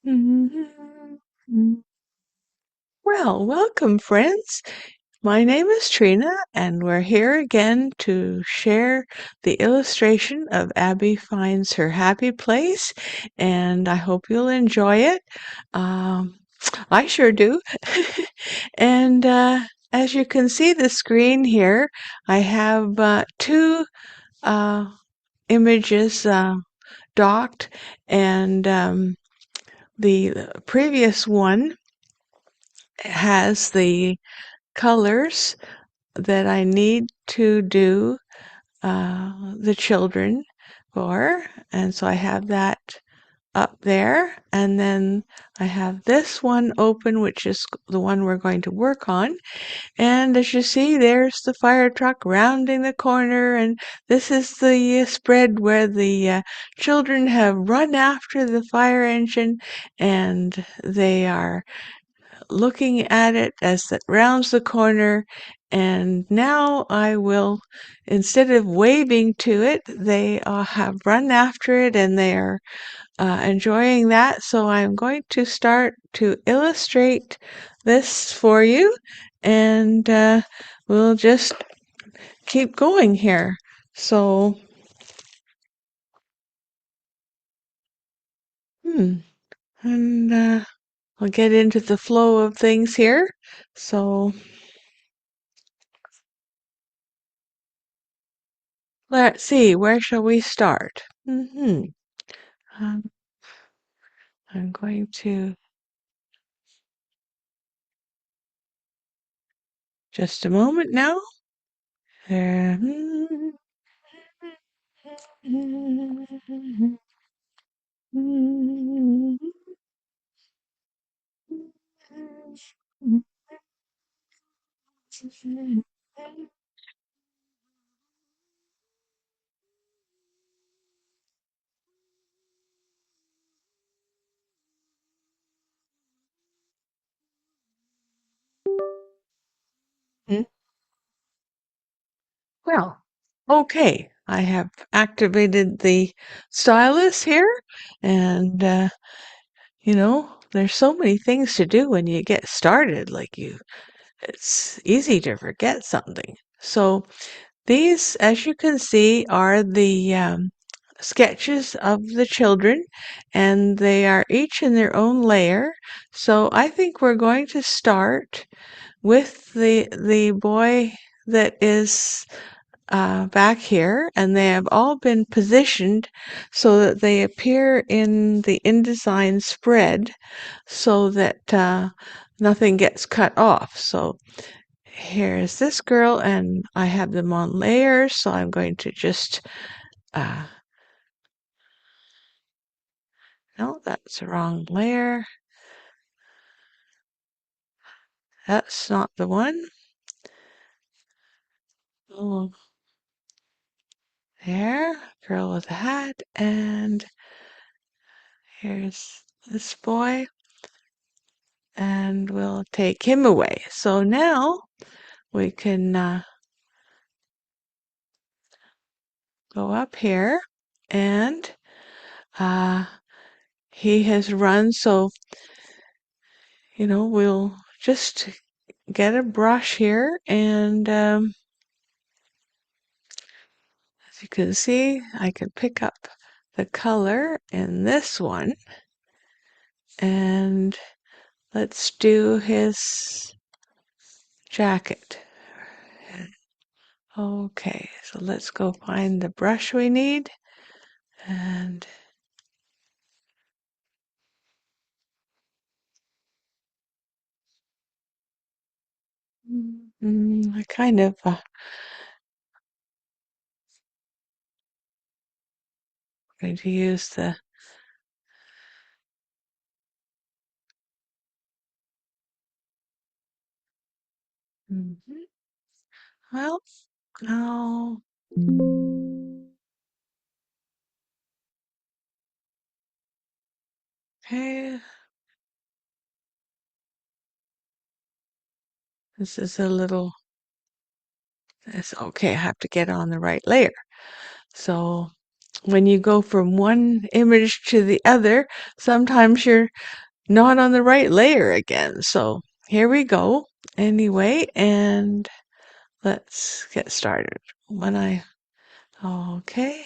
Well, welcome, friends. My name is Trina, and we're here again to share the illustration of Abby Finds Her Happy Place, and I hope you'll enjoy it. Um, I sure do. And as you can see the screen here, I have two uh, images docked, and the previous one has the colors that I need to do the children for. And so I have that up there. And then I have this one open, which is the one we're going to work on. And as you see, there's the fire truck rounding the corner. And this is the spread where the children have run after the fire engine and they are looking at it as it rounds the corner. And now I will, instead of waving to it, they have run after it and they are enjoying that. So I'm going to start to illustrate this for you, and we'll just keep going here. So, and I'll get into the flow of things here. So, let's see, where shall we start? Um, I'm going to just a moment now. There. Well, okay. I have activated the stylus here, and there's so many things to do when you get started. It's easy to forget something. So these, as you can see, are the sketches of the children, and they are each in their own layer. So I think we're going to start with the boy that is back here, and they have all been positioned so that they appear in the InDesign spread so that nothing gets cut off. So here's this girl, and I have them on layers, so I'm going to just, uh, no, that's the wrong layer. That's not the one. Oh, there, girl with a hat, and here's this boy, and we'll take him away. So now we can go up here, and uh, he has run, so we'll just get a brush here, and as you can see, I can pick up the color in this one, and let's do his jacket. Okay, so let's go find the brush we need, and I kind of going to use the well, now okay, this is a little, it's okay, I have to get on the right layer. So when you go from one image to the other, sometimes you're not on the right layer again. So here we go anyway, and let's get started. Okay.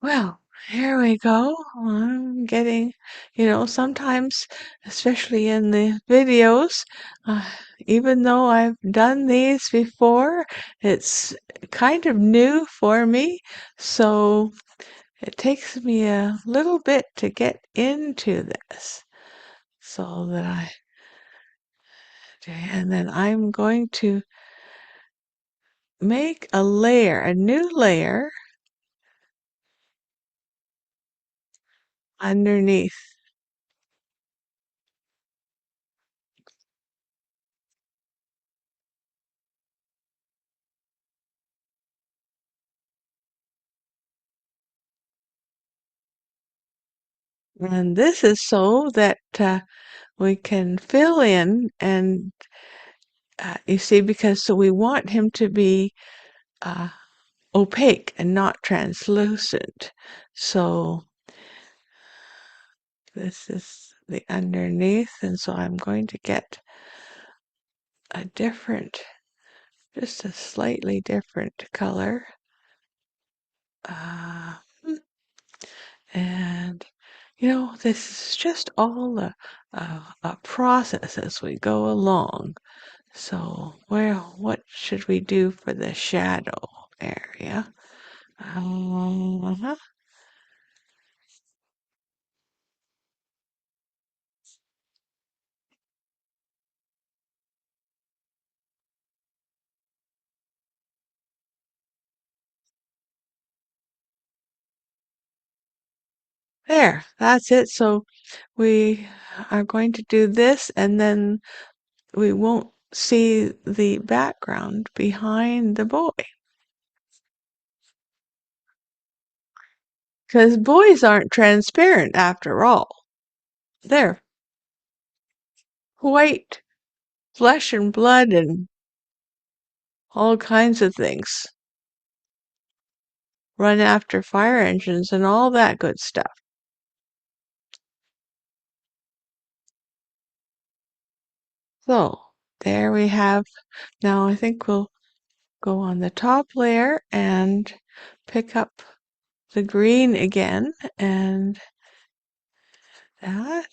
Well, here we go. I'm getting, sometimes, especially in the videos, uh, even though I've done these before, it's kind of new for me. So it takes me a little bit to get into this. And then I'm going to make a new layer underneath. And this is so that we can fill in and you see, because so we want him to be uh, opaque and not translucent. So this is the underneath, and so I'm going to get a different, just a slightly different color. Uh, and this is just all a process as we go along. So what should we do for the shadow area? Uh, There, that's it. So we are going to do this, and then we won't see the background behind the boy. Because boys aren't transparent after all. They're white, flesh and blood, and all kinds of things. Run after fire engines and all that good stuff. So there we have. Now I think we'll go on the top layer and pick up the green again and that.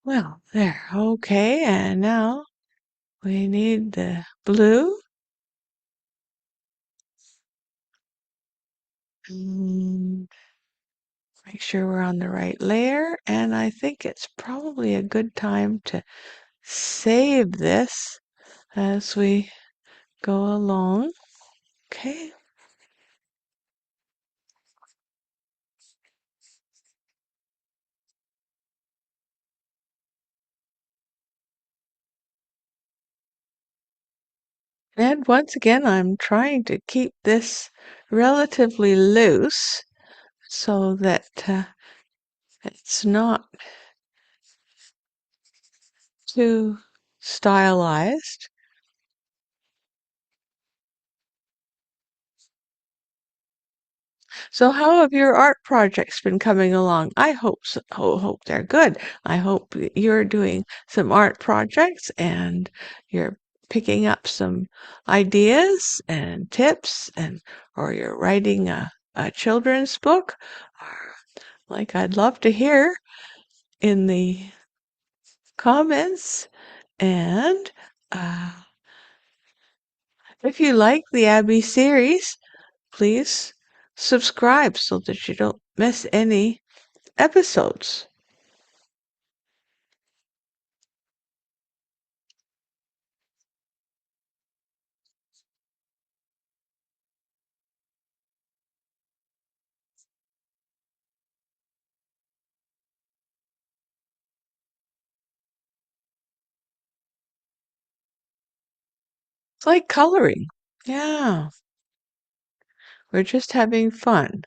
Well, there. Okay, and now we need the blue. And make sure we're on the right layer. And I think it's probably a good time to save this as we go along. Okay. And once again, I'm trying to keep this relatively loose so that it's not too stylized. So how have your art projects been coming along? I hope they're good. I hope that you're doing some art projects and you're picking up some ideas and tips and or you're writing a children's book. Or, like I'd love to hear in the comments. And uh, if you like the Abby series, please subscribe so that you don't miss any episodes. It's like coloring. Yeah, we're just having fun.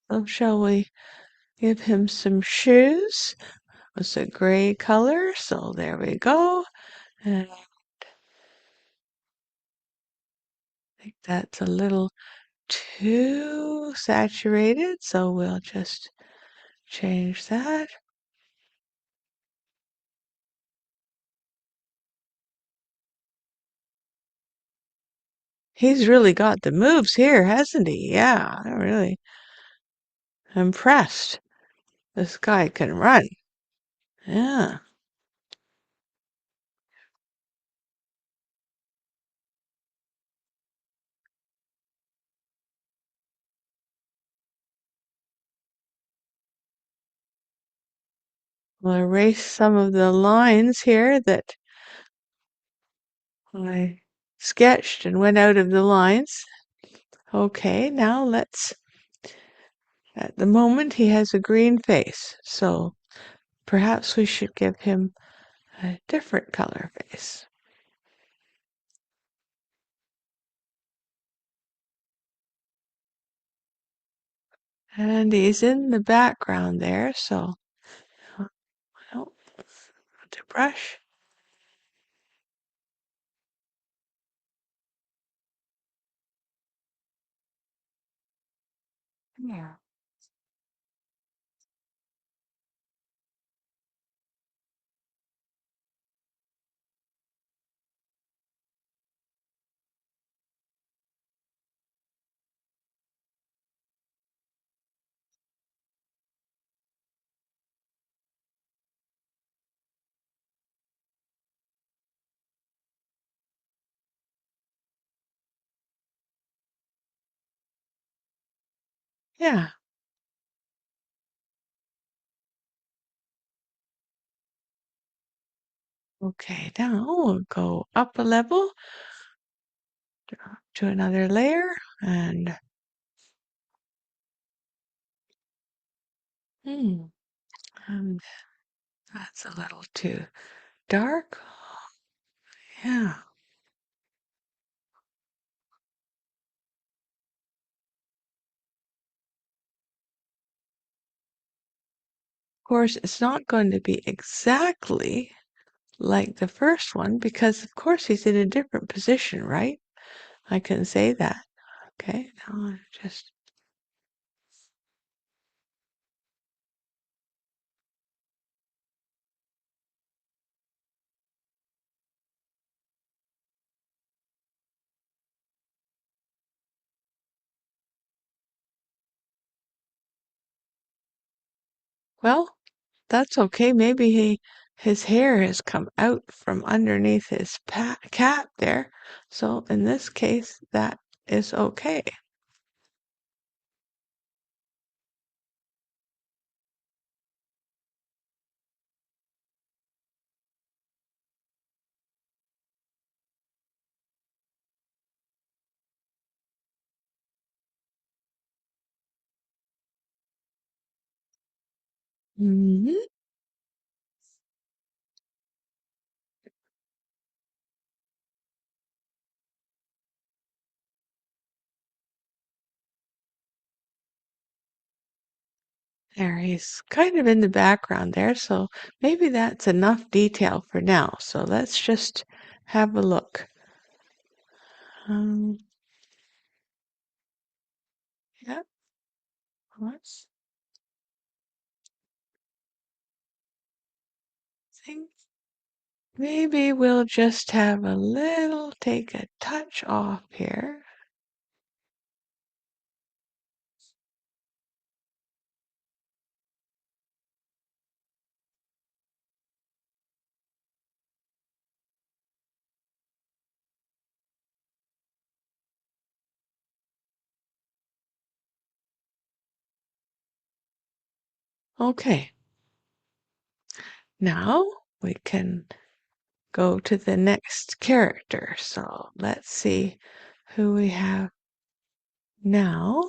So shall we give him some shoes? It's a gray color, so there we go. And I think that's a little too saturated, so we'll just change that. He's really got the moves here, hasn't he? Yeah, I'm really impressed. This guy can run. Yeah. We'll erase some of the lines here that I sketched and went out of the lines. Okay, now at the moment he has a green face, so perhaps we should give him a different color face. And he's in the background there, so well, to brush. Yeah. Yeah. Okay, now we'll go up a level to another layer and hmm, and that's a little too dark. Yeah. Of course, it's not going to be exactly like the first one because, of course, he's in a different position, right? I can say that. Okay, now I just well, that's okay. Maybe his hair has come out from underneath his cap there. So in this case, that is okay. Hmm. There, he's kind of in the background there, so maybe that's enough detail for now. So let's just have a look. Um, yeah, let's think. Maybe we'll just have a little, take a touch off here. Okay, now we can go to the next character. So let's see who we have now.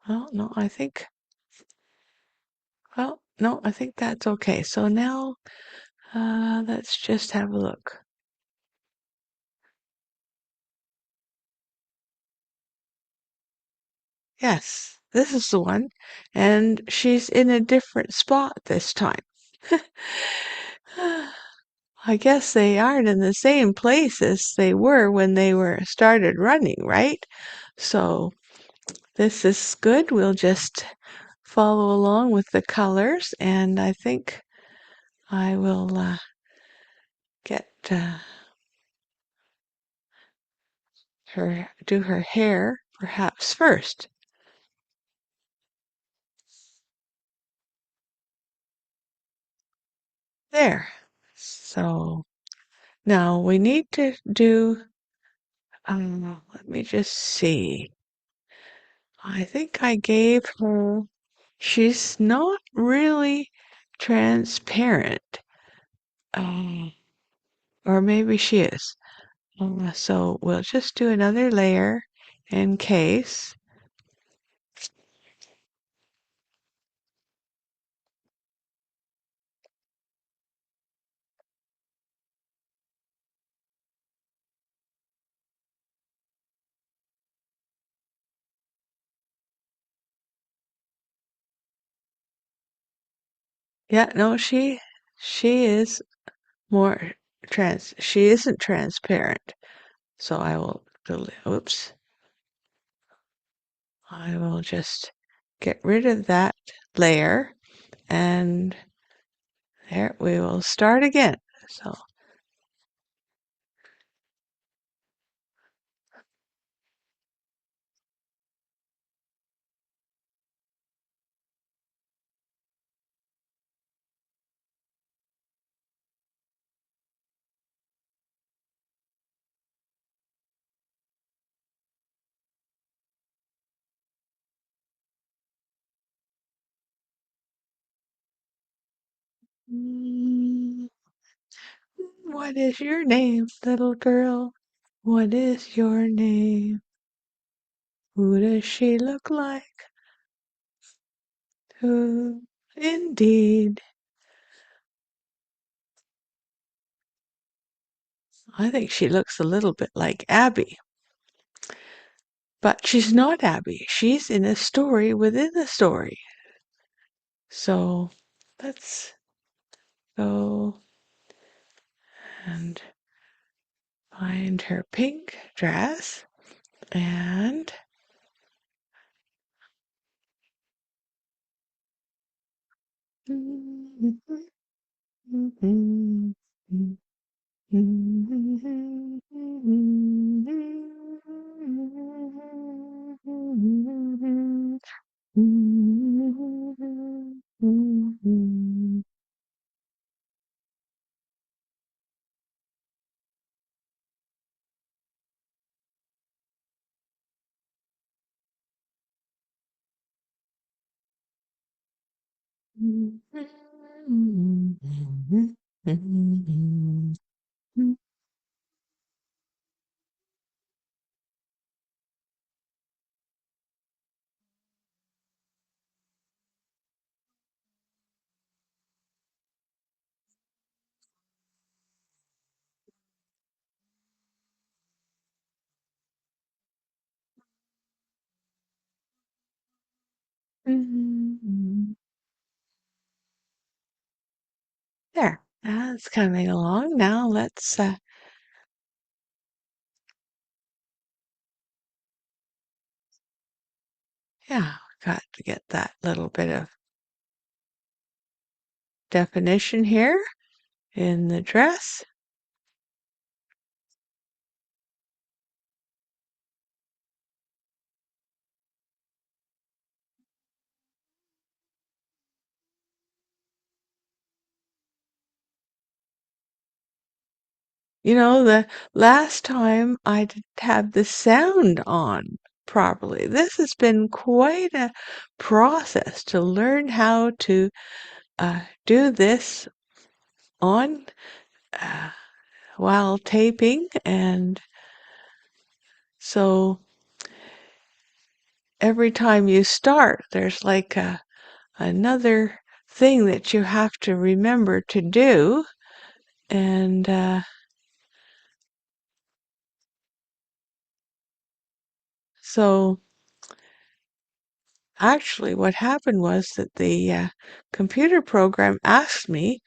Well, no, I think, well, no, I think that's okay. So now let's just have a look. Yes, this is the one. And she's in a different spot this time. I guess they aren't in the same place as they were when they were started running, right? So this is good. We'll just follow along with the colors, and I think I will get do her hair perhaps first. There. So now we need to do, let me just see. I think I gave her, she's not really transparent. Um, or maybe she is. So we'll just do another layer in case. Yeah, no, she is more she isn't transparent. So I will delete, oops, I will just get rid of that layer and there we will start again. So Mm, what is your name, little girl? What is your name? Who does she look like? Who, indeed. I think she looks a little bit like Abby, but she's not Abby. She's in a story within a story. So let's go and find her pink dress and there. That's coming along. Now let's yeah, got to get that little bit of definition here in the dress. You know, the last time I didn't have the sound on properly. This has been quite a process to learn how to do this on uh, while taping, and so every time you start, there's like another thing that you have to remember to do, and so actually what happened was that the computer program asked me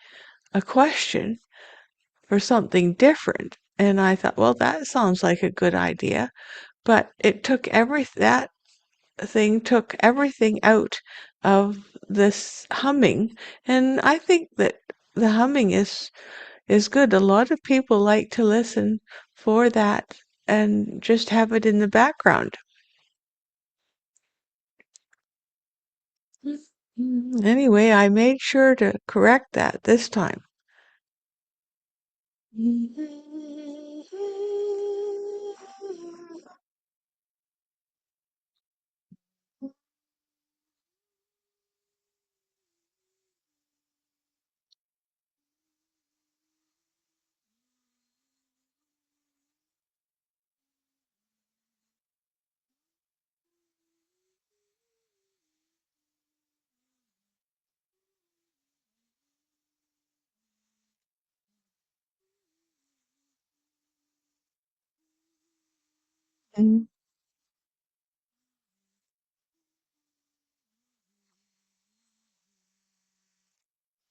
a question for something different. And I thought, well, that sounds like a good idea. But it took that thing took everything out of this humming. And I think that the humming is good. A lot of people like to listen for that and just have it in the background. Anyway, I made sure to correct that this time.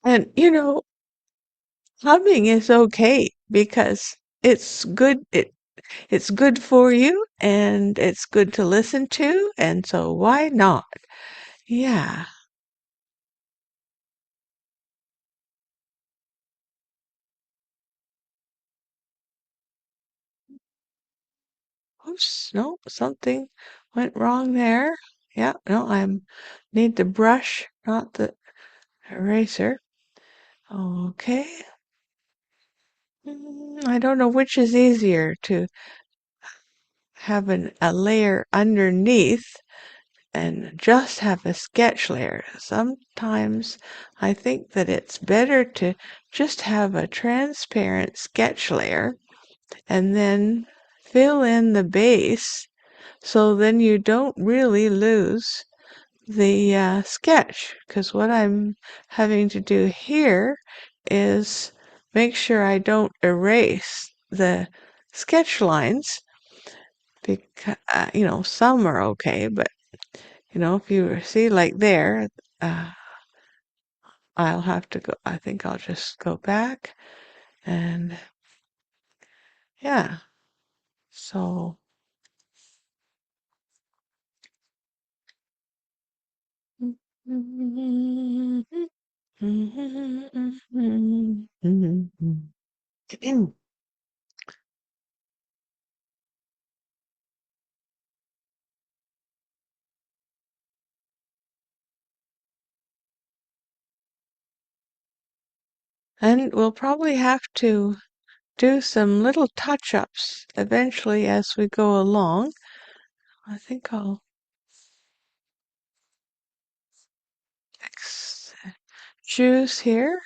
And you know, humming is okay because it's good. It's good for you and it's good to listen to, and so why not? Yeah. Oops, no, something went wrong there. Yeah, no, I'm need the brush, not the eraser. Okay. I don't know which is easier to have a layer underneath and just have a sketch layer. Sometimes I think that it's better to just have a transparent sketch layer and then fill in the base so then you don't really lose the sketch, because what I'm having to do here is make sure I don't erase the sketch lines because some are okay, but if you see like there, uh, I'll have to go. I think I'll just go back and yeah. So and we'll probably have to do some little touch-ups eventually as we go along. I think I'll fix shoes here.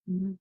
Mhm.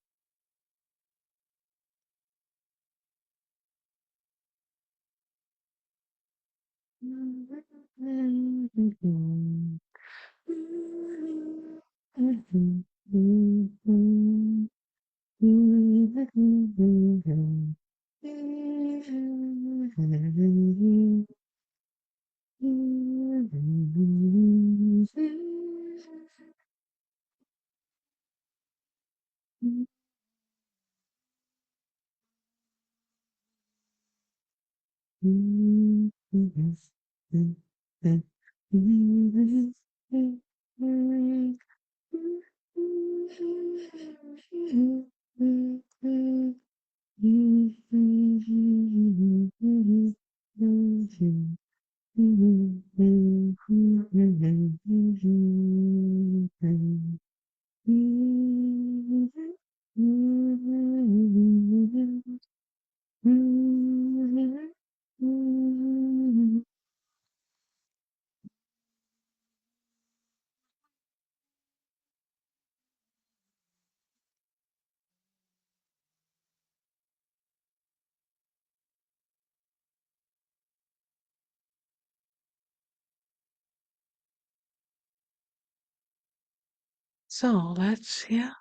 So yeah,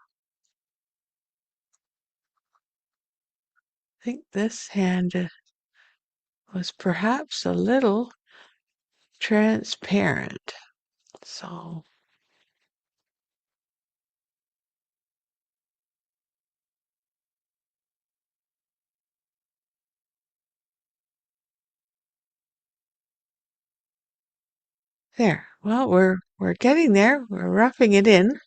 I think this hand was perhaps a little transparent. So there. Well, we're getting there. We're roughing it in.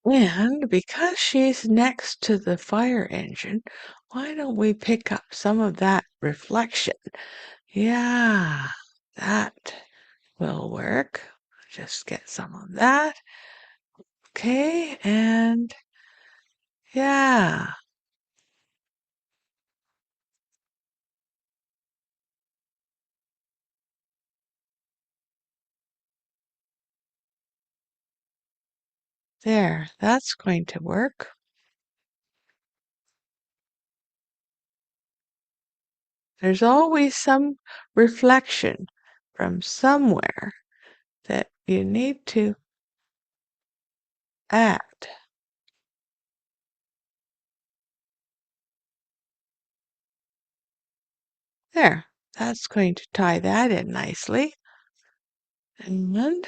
And because she's next to the fire engine, why don't we pick up some of that reflection? Yeah, that will work. Just get some of that. Okay, and yeah, there, that's going to work. There's always some reflection from somewhere that you need to add. There. that's going to tie that in nicely. And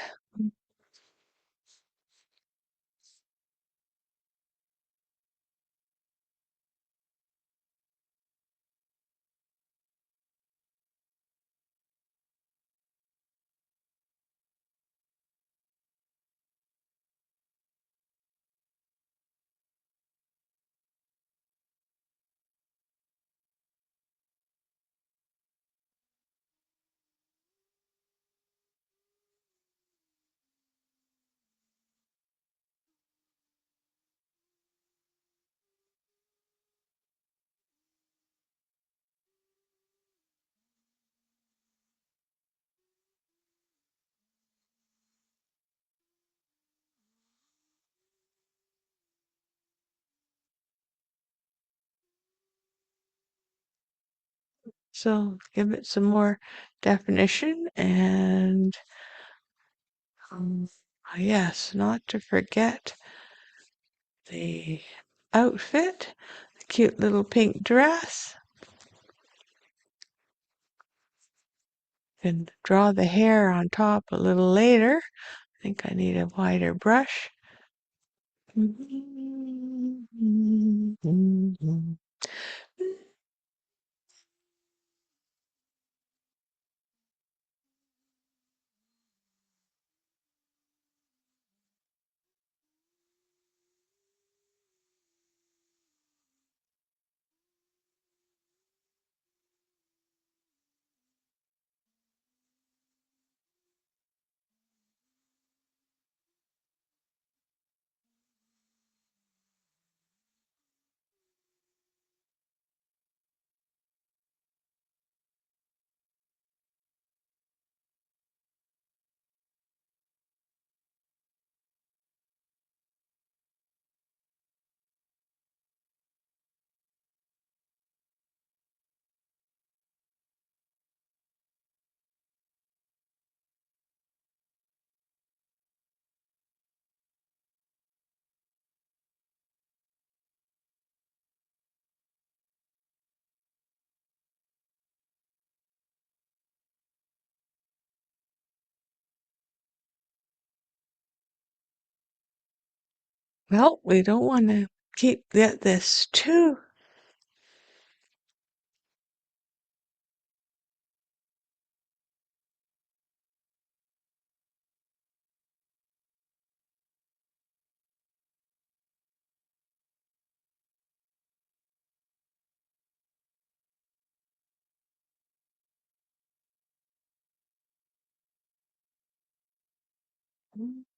so give it some more definition and yes, not to forget the outfit, the cute little pink dress. Can draw the hair on top a little later. I think I need a wider brush. Well, we don't want to get this too.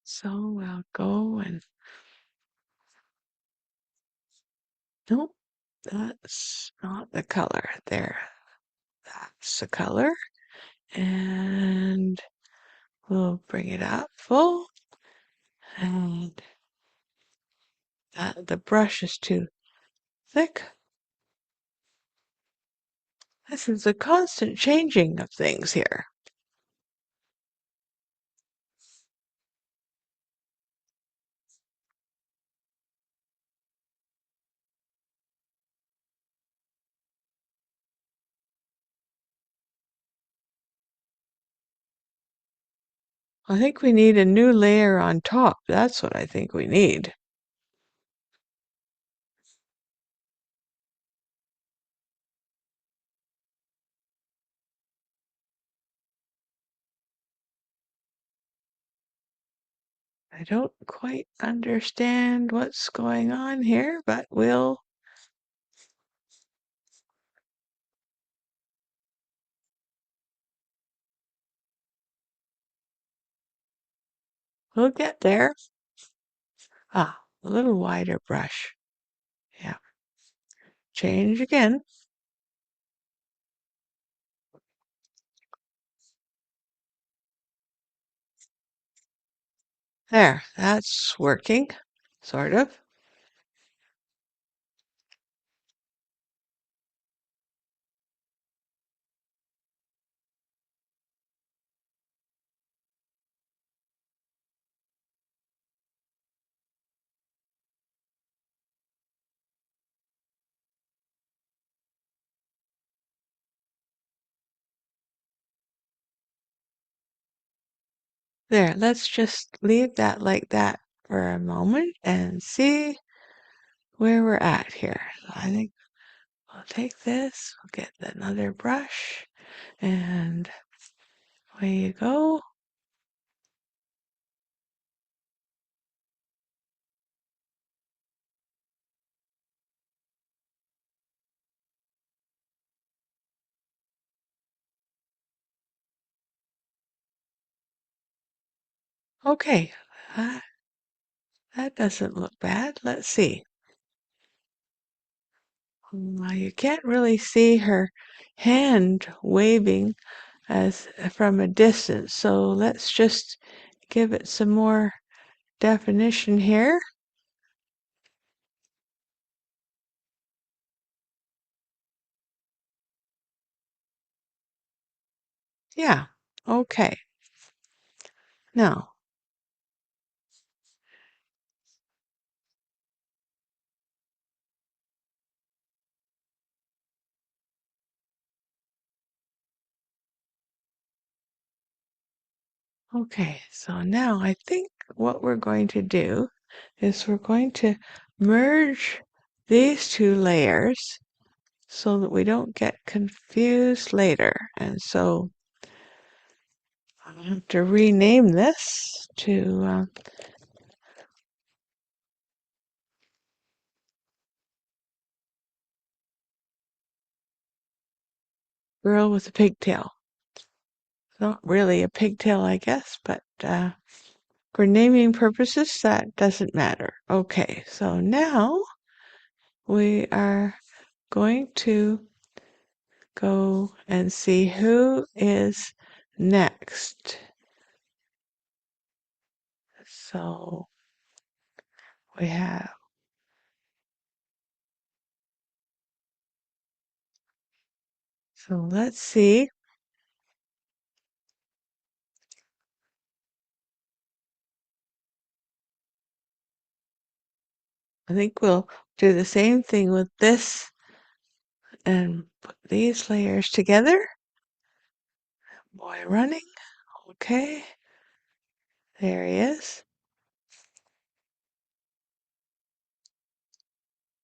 So I'll go and nope, that's not the color there. That's the color. And we'll bring it up full. And the brush is too thick. This is a constant changing of things here. I think we need a new layer on top. That's what I think we need. I don't quite understand what's going on here, but we'll get there. Ah, a little wider brush. Yeah. Change again. There, that's working, sort of. There, let's just leave that like that for a moment and see where we're at here. So I think we'll take this, we'll get another brush, and away you go. Okay, that, that doesn't look bad. Let's see. Now you can't really see her hand waving as from a distance, so let's just give it some more definition here. Yeah, okay. Now, okay, so now I think what we're going to do is we're going to merge these two layers so that we don't get confused later. And so I have to rename this to Girl with a Pigtail. Not really a pigtail, I guess, but for naming purposes, that doesn't matter. Okay, so now we are going to go and see who is next. So we have, so let's see. I think we'll do the same thing with this and put these layers together. Boy running. Okay, there he is.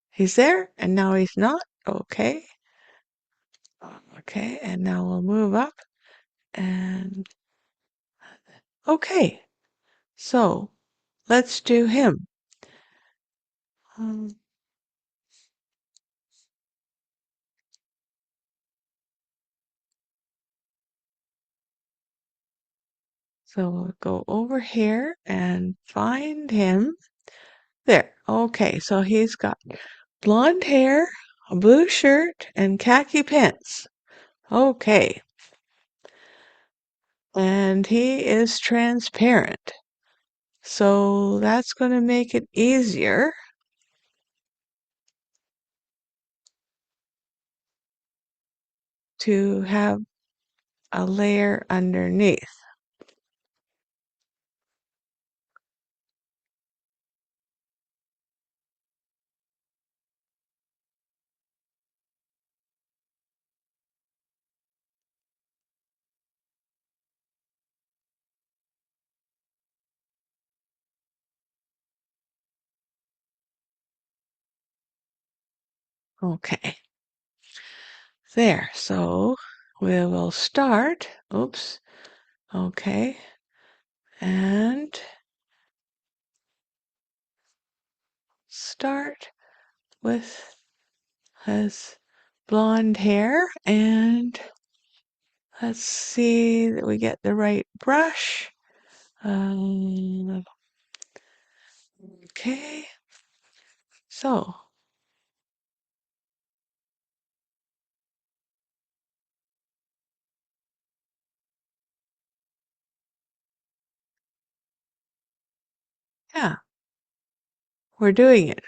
He's there, and now he's not. Okay. Okay, and now we'll move up and okay. So let's do him. Um, so we'll go over here and find him. There. Okay, so he's got blonde hair, a blue shirt, and khaki pants. Okay. And he is transparent. So that's going to make it easier to have a layer underneath. Okay. There. So we will start. Oops. Okay. And start with his blonde hair, and let's see that we get the right brush. Okay, so yeah, we're doing it.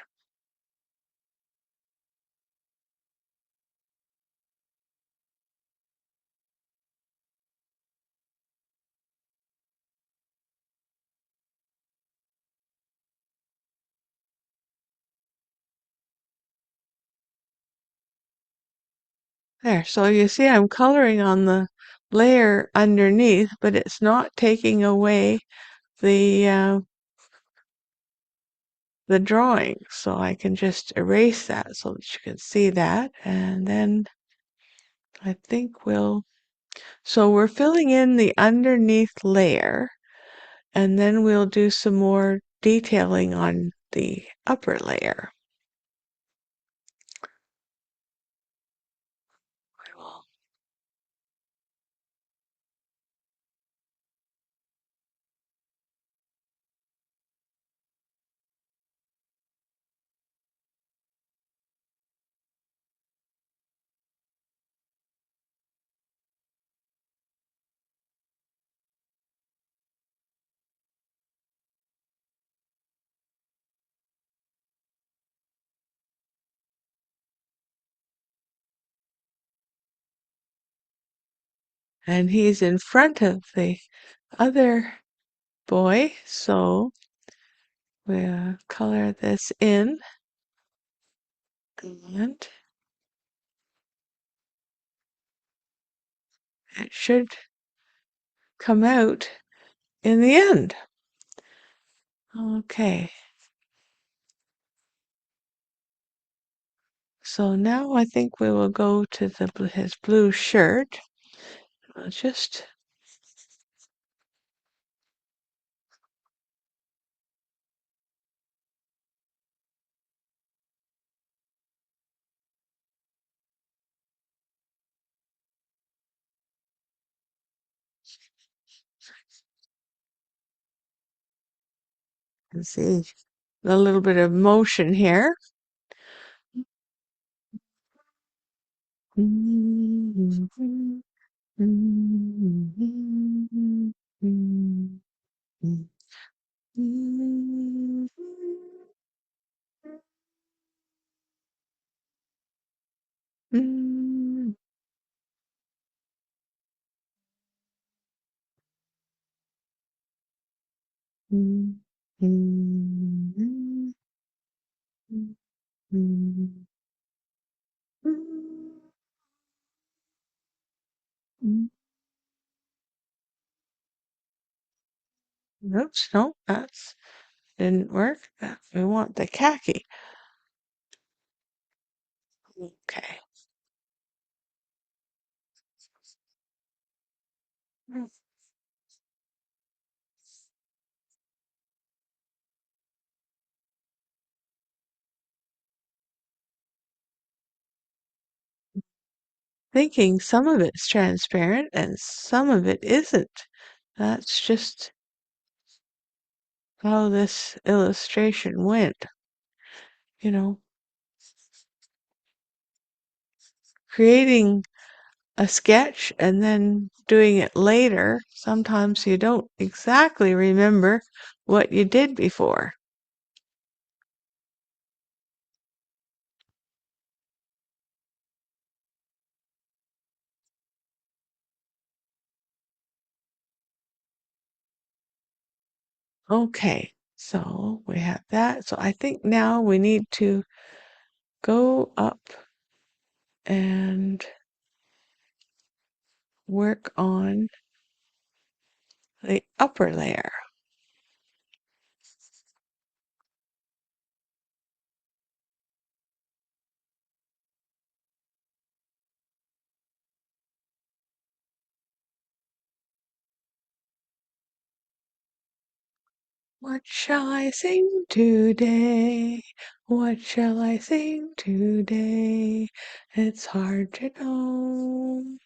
There, so you see I'm coloring on the layer underneath, but it's not taking away the the drawing. So I can just erase that so that you can see that. And then I think so we're filling in the underneath layer, and then we'll do some more detailing on the upper layer. I will. And he's in front of the other boy, so we'll color this in, and it should come out in the end. Okay, so now I think we will go to his blue shirt. I'll just see a little bit of motion here. Oops, no, that's didn't work. We want the khaki. Okay. Thinking some of it's transparent and some of it isn't. That's just how this illustration went. You know, creating a sketch and then doing it later, sometimes you don't exactly remember what you did before. Okay, so we have that. So I think now we need to go up and work on the upper layer. What shall I sing today? What shall I sing today? It's hard to know.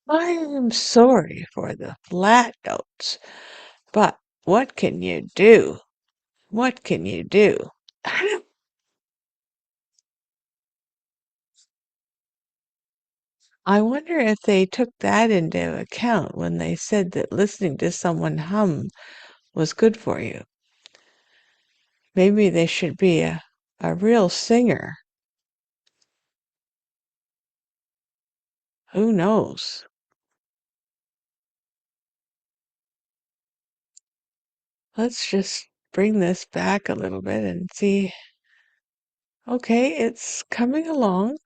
I am sorry for the flat notes, but What can you do? What can you do? I wonder if they took that into account when they said that listening to someone hum was good for you. Maybe they should be a real singer. Who knows? Let's just bring this back a little bit and see. Okay, it's coming along.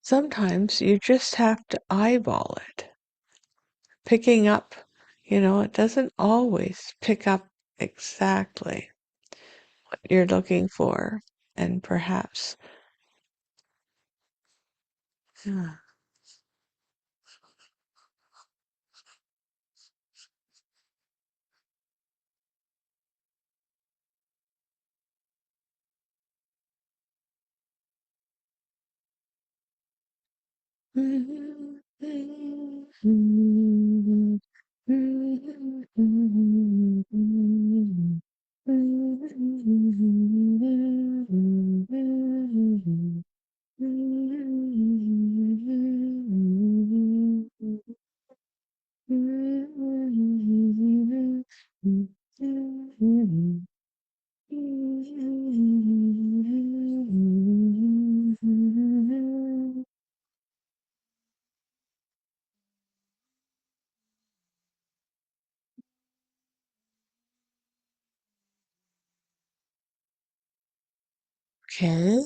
Sometimes you just have to eyeball it. Picking up, it doesn't always pick up exactly what you're looking for. And perhaps, yeah. Okay.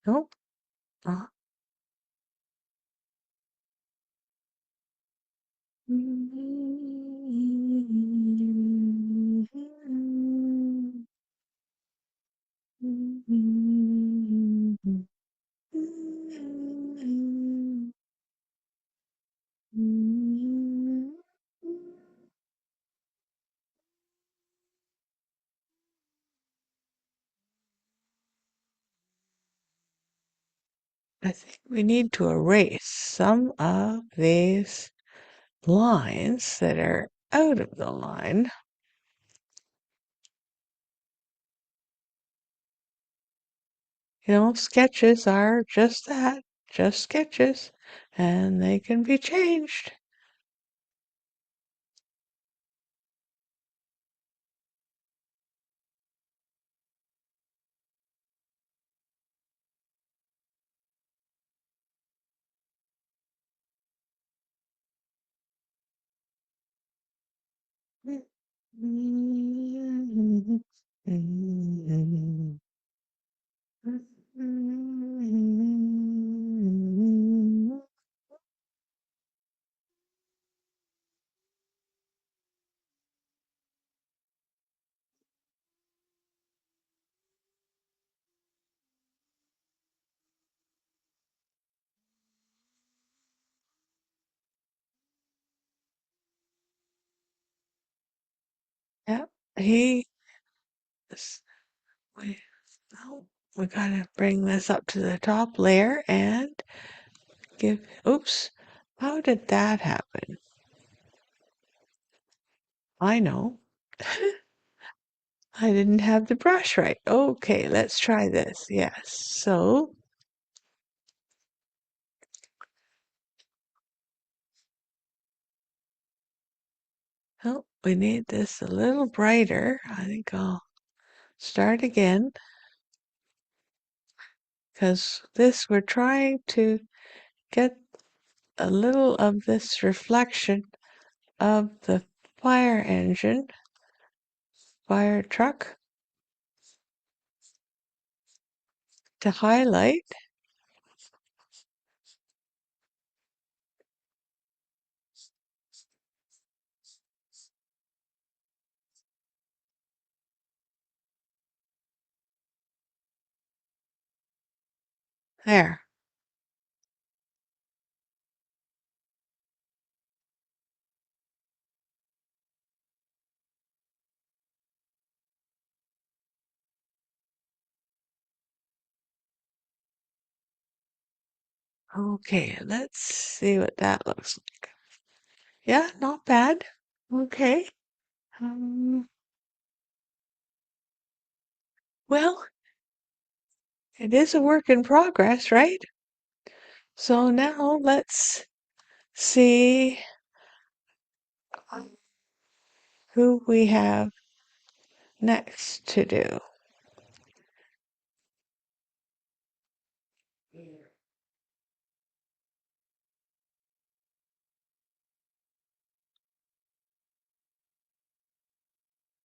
Nope. Uh, I think we need to erase some of these lines that are out of the line. Sketches are just that, just sketches, and they can be changed. Yep, he is. We, oh, we gotta bring this up to the top layer and give. Oops, how did that happen? I know. I didn't have the brush right. Okay, let's try this. Yes. So, oh, we need this a little brighter. I think I'll start again because this we're trying to get a little of this reflection of the fire engine, fire truck to highlight. There. Okay, let's see what that looks like. Yeah, not bad. Okay. Um, well, it is a work in progress, right? So now let's see who we have next to do.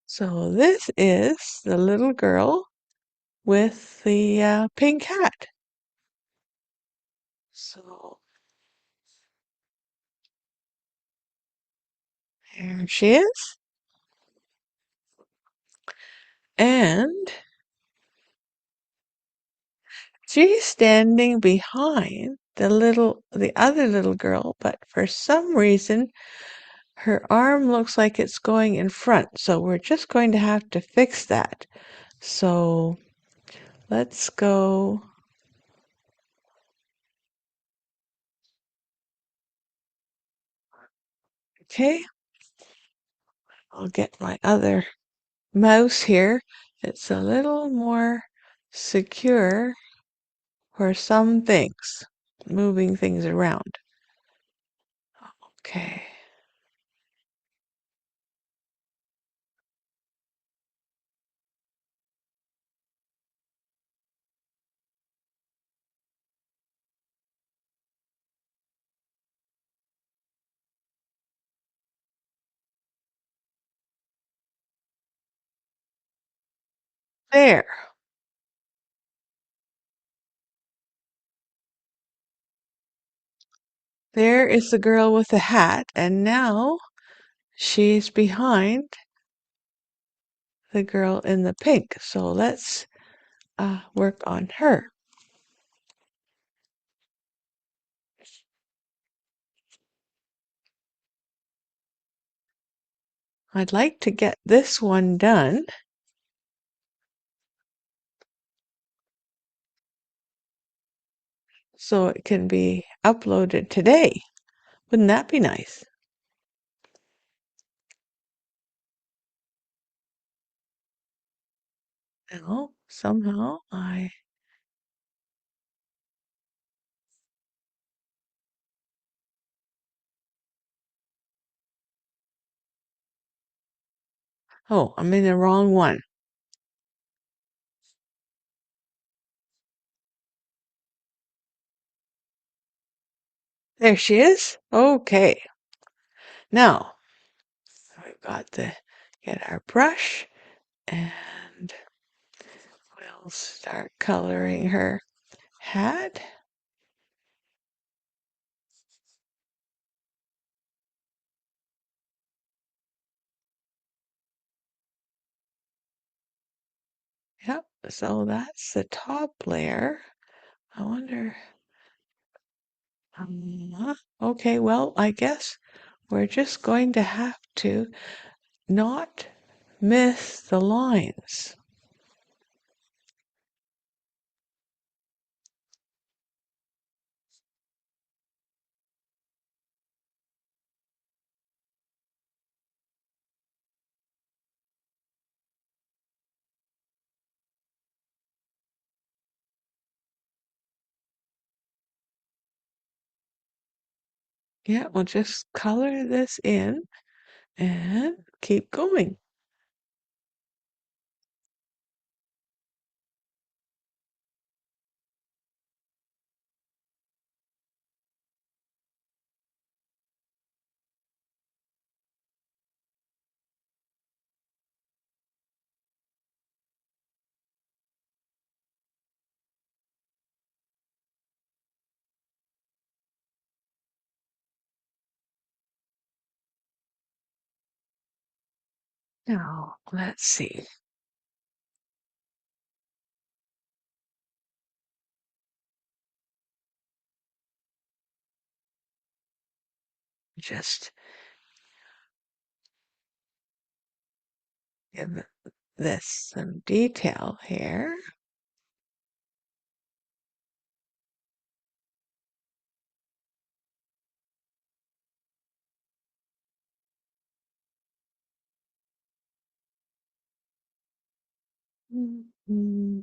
So this is the little girl with the pink hat. So there she is. And she's standing behind the other little girl, but for some reason her arm looks like it's going in front. So we're just going to have to fix that. So let's go. Okay, I'll get my other mouse here. It's a little more secure for some things, moving things around. Okay. There. There is the girl with the hat, and now she's behind the girl in the pink. So let's work on her. I'd like to get this one done so it can be uploaded today. Wouldn't that be nice? No, somehow oh, I'm in the wrong one. There she is. Okay. Now we've got to get our brush and we'll start coloring her hat. Yep, so that's the top layer. I wonder. Okay, well, I guess we're just going to have to not miss the lines. Yeah, we'll just color this in and keep going. Now, let's see. just give this some detail here. Mhm.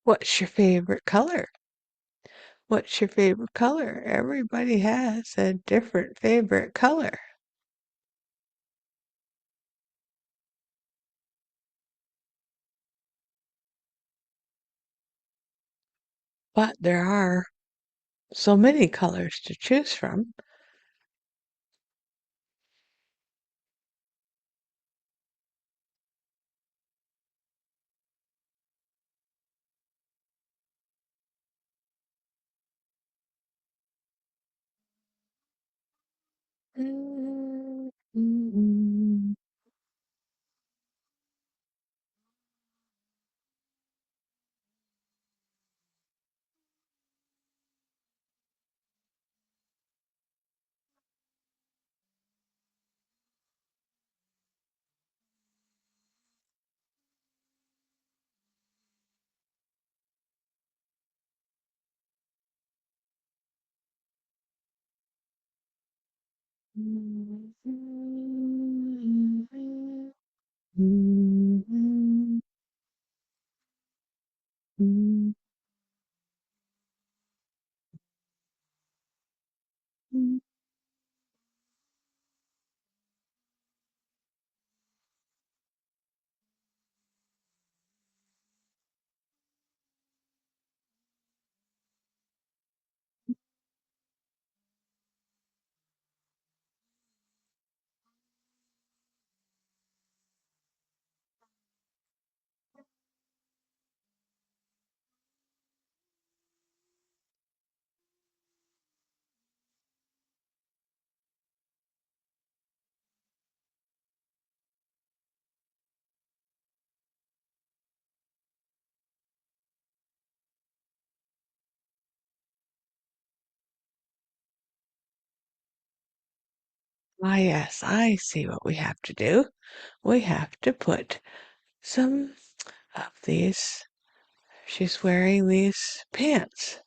What's your favorite color? What's your favorite color? Everybody has a different favorite color. But there are so many colors to choose from. Ah, yes, I see what we have to do. We have to put some of these. She's wearing these pants.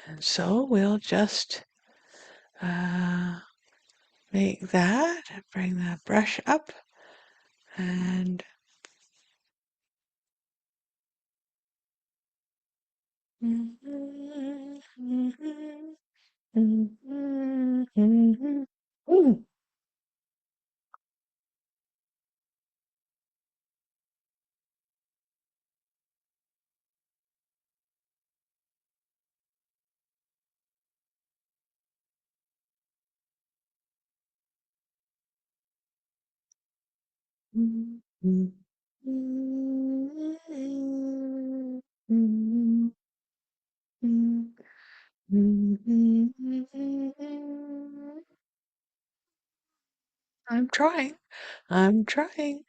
And so we'll just make that, bring that brush up, and I'm trying. I'm trying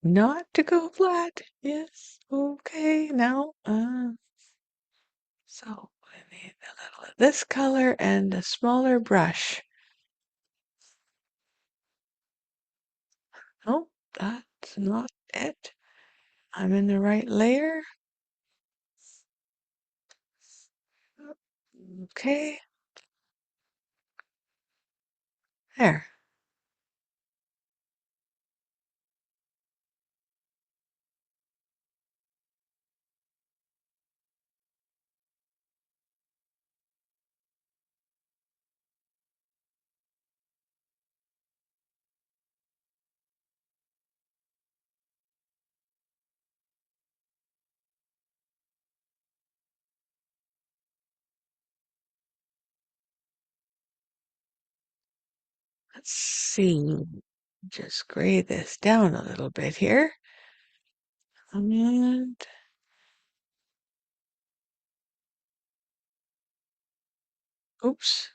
not to go flat. Yes. Okay. Now, so I need a little of this color and a smaller brush. Oh, that's not it. I'm in the right layer. Okay. There. Let's see. Just gray this down a little bit here. And oops.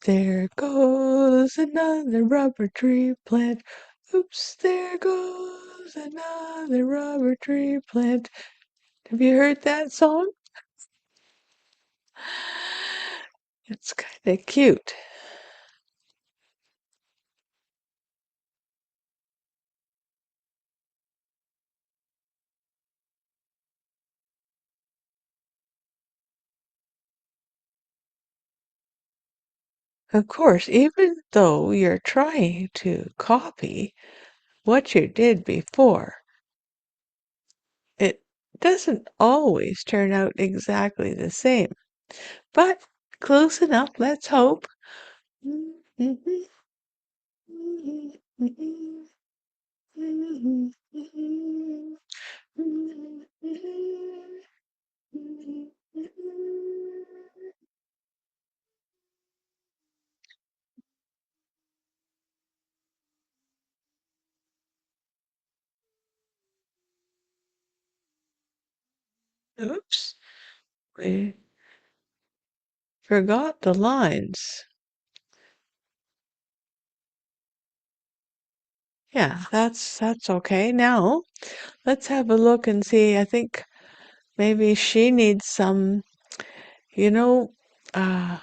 There goes another rubber tree plant. Oops, there goes another rubber tree plant. Have you heard that song? It's kind of cute. Of course, even though you're trying to copy what you did before, it doesn't always turn out exactly the same. But close enough, let's hope. Oops, we forgot the lines. Yeah, that's okay. Now, let's have a look and see. I think maybe she needs some, you know, uh,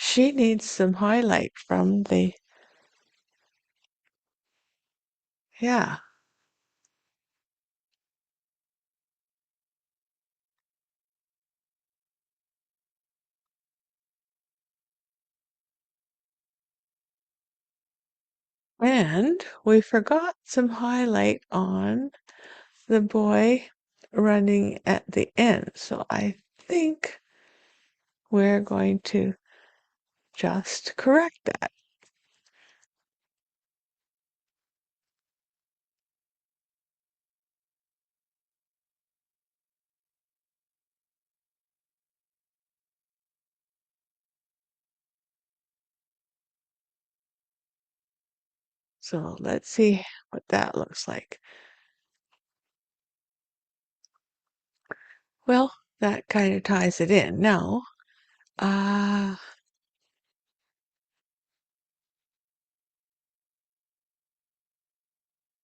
she needs some highlight from the, yeah. And we forgot some highlight on the boy running at the end. So I think we're going to just correct that. So let's see what that looks like. Well, that kind of ties it in. Now, uh,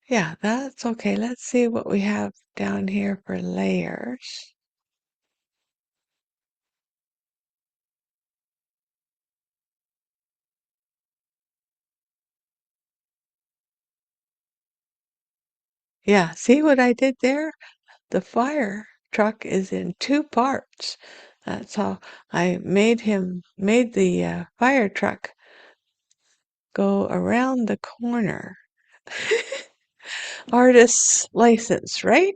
yeah, that's okay. Let's see what we have down here for layers. Yeah, see what I did there? The fire truck is in two parts. That's how I made the fire truck go around the corner. Artist's license, right?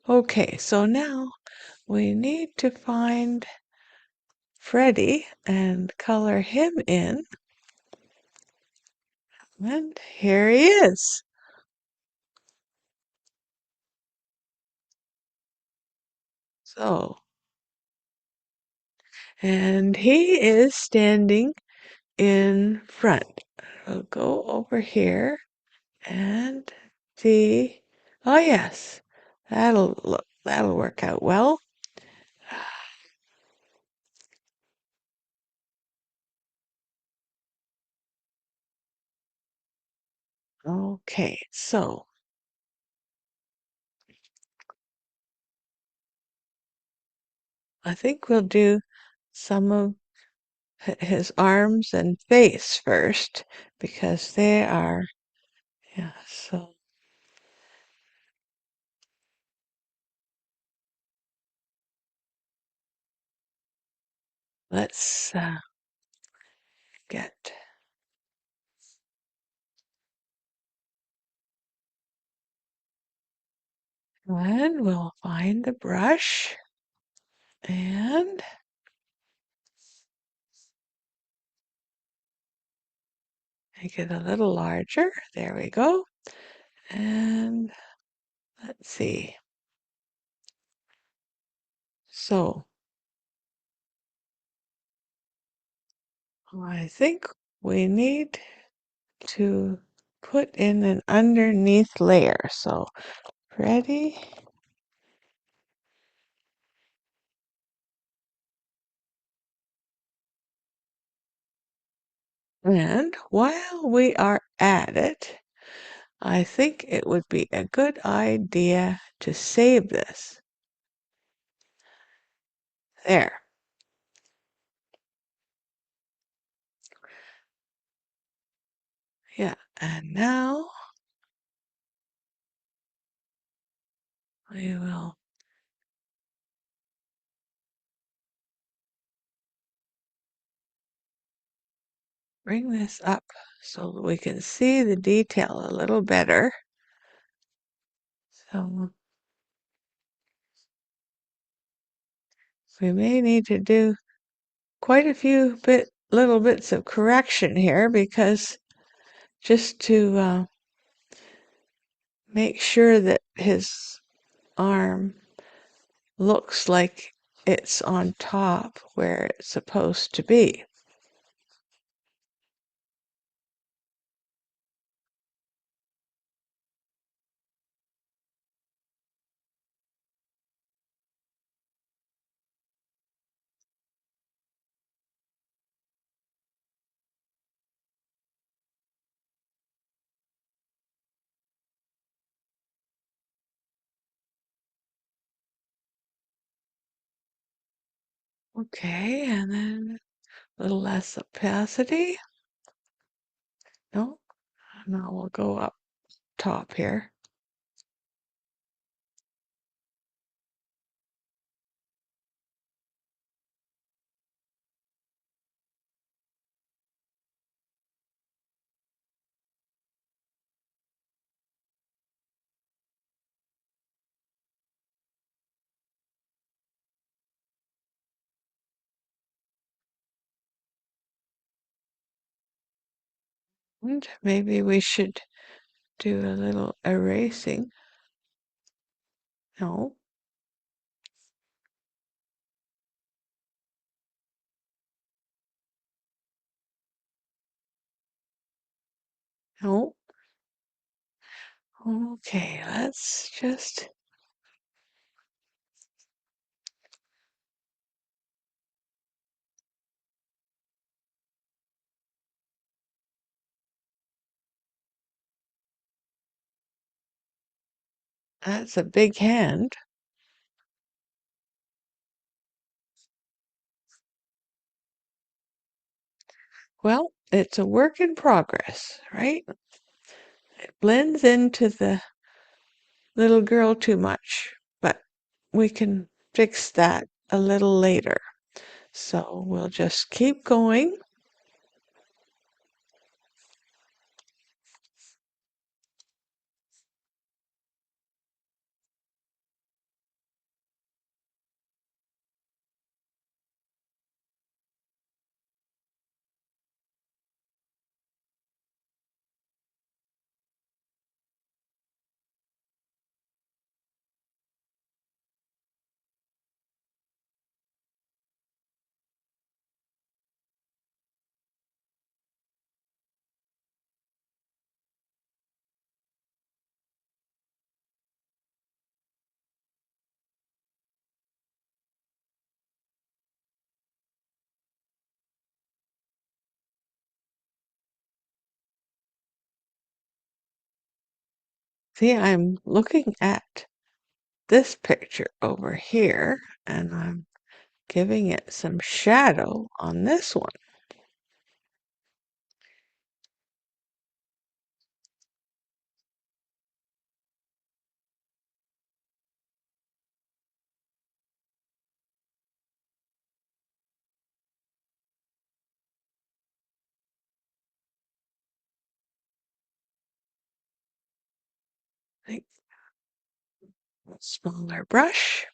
Okay, so now we need to find Freddie and color him in. And here he is. So, and he is standing in front. I'll go over here and see. Oh yes, that'll work out well. Okay, so I think we'll do some of his arms and face first because they are, yeah, so let's get, and we'll find the brush and make it a little larger. There we go. And let's see. So I think we need to put in an underneath layer. So ready? And while we are at it, I think it would be a good idea to save this. There. Yeah. And now we will bring this up so that we can see the detail a little better. So we may need to do quite a few little bits of correction here because just to make sure that his arm looks like it's on top where it's supposed to be. Okay, and then A little less opacity. No, now we'll go up top here. And maybe we should do a little erasing. No. No. Okay, let's just. That's a big hand. Well, it's a work in progress, right? It blends into the little girl too much, but we can fix that a little later. So we'll just keep going. See, I'm looking at this picture over here, and I'm giving it some shadow on this one. Like a smaller brush.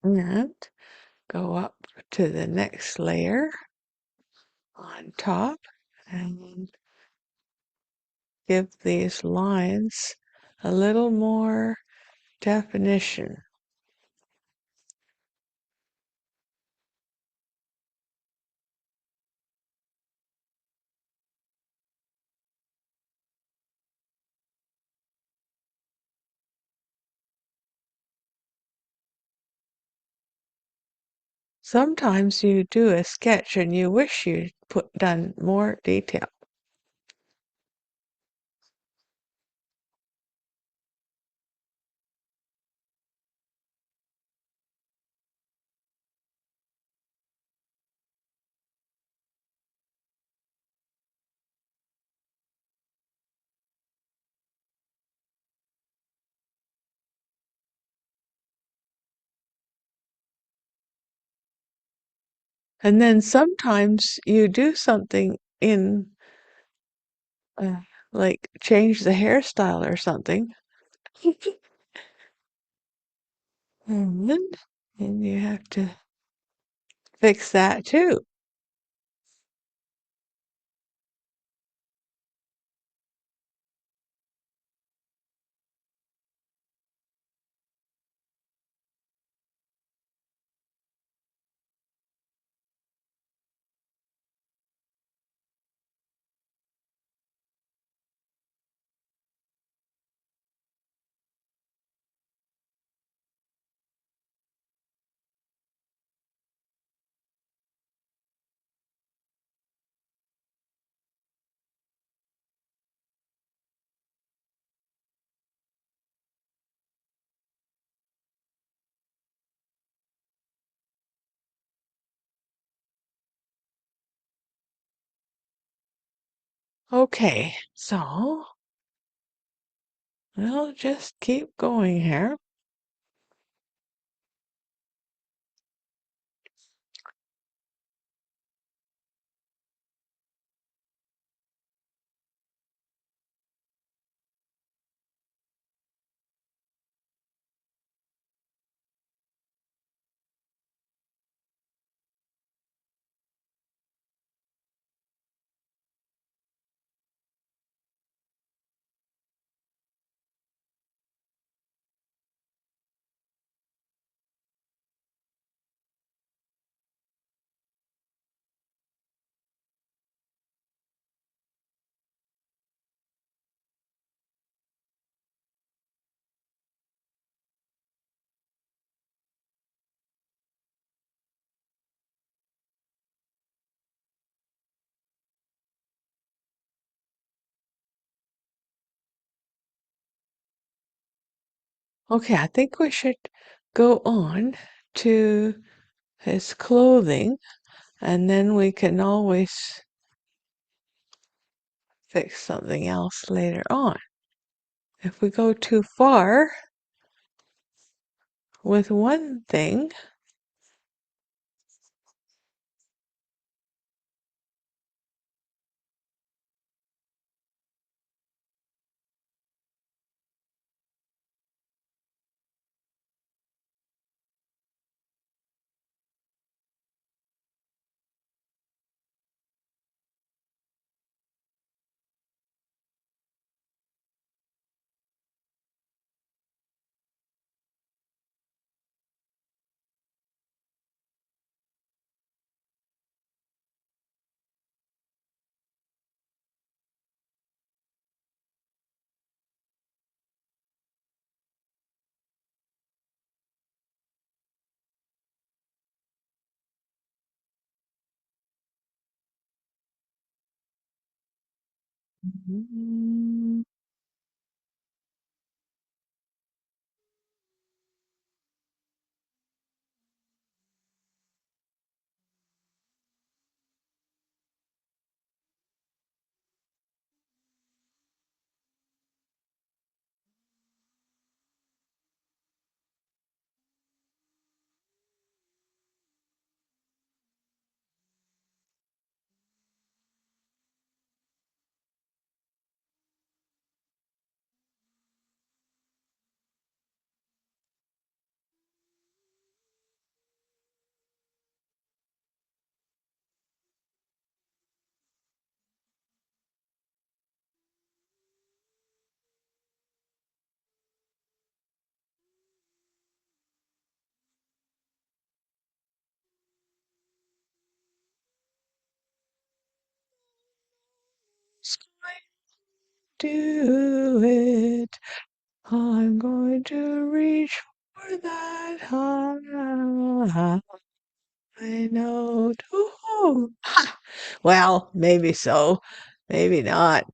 And go up to the next layer on top and give these lines a little more definition. Sometimes you do a sketch and you wish you'd done more detail. And then sometimes you do something in, uh, like change the hairstyle or something. And then you have to fix that too. Okay, so we'll just keep going here. Okay, I think we should go on to his clothing, and then we can always fix something else later on. If we go too far with one thing, do it. I'm going to reach for that high note. Ooh. Ha! Well, maybe so, maybe not.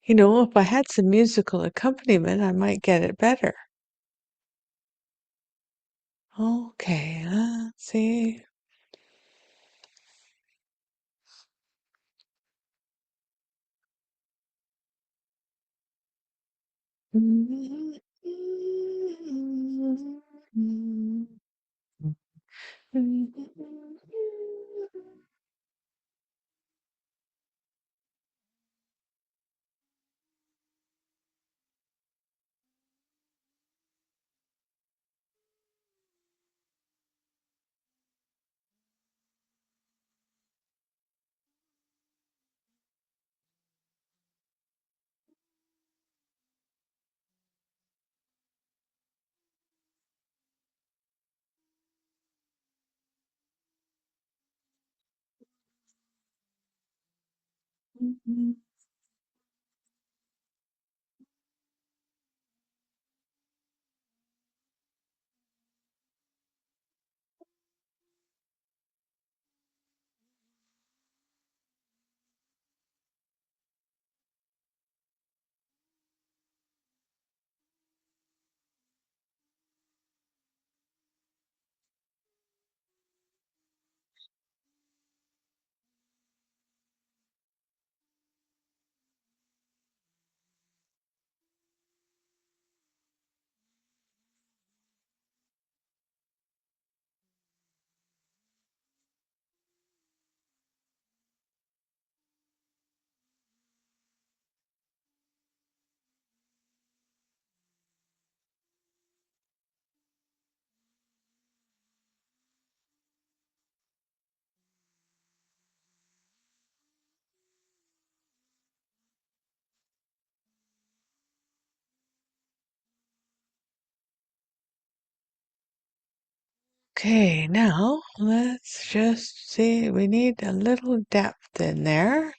You know, if I had some musical accompaniment, I might get it better. Okay, let's see. Okay, now let's just see. We need a little depth in there.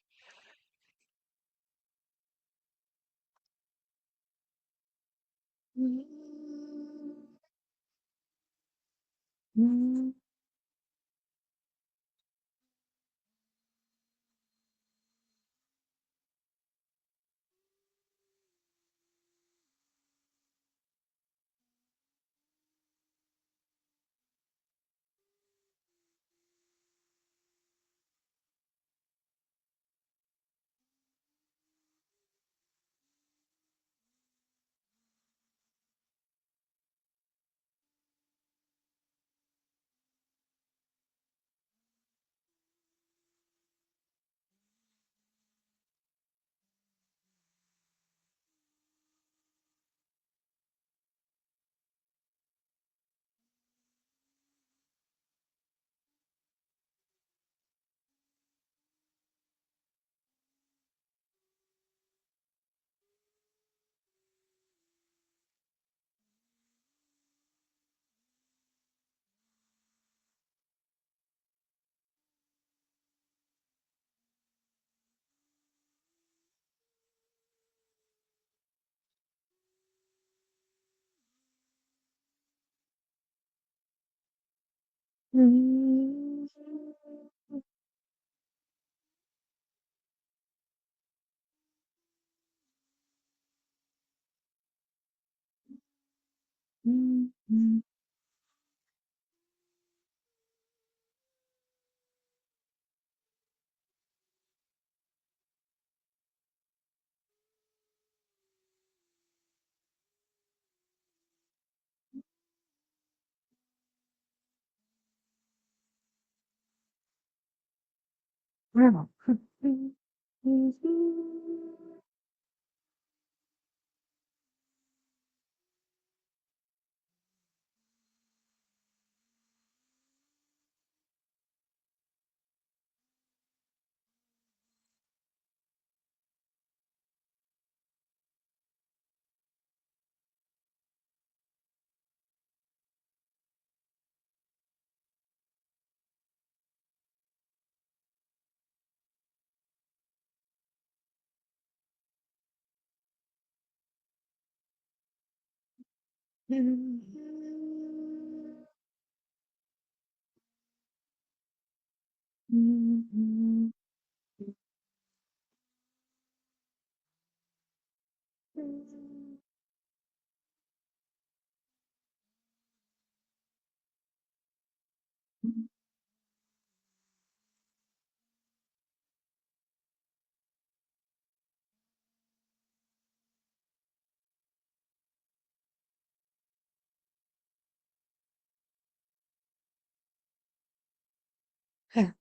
A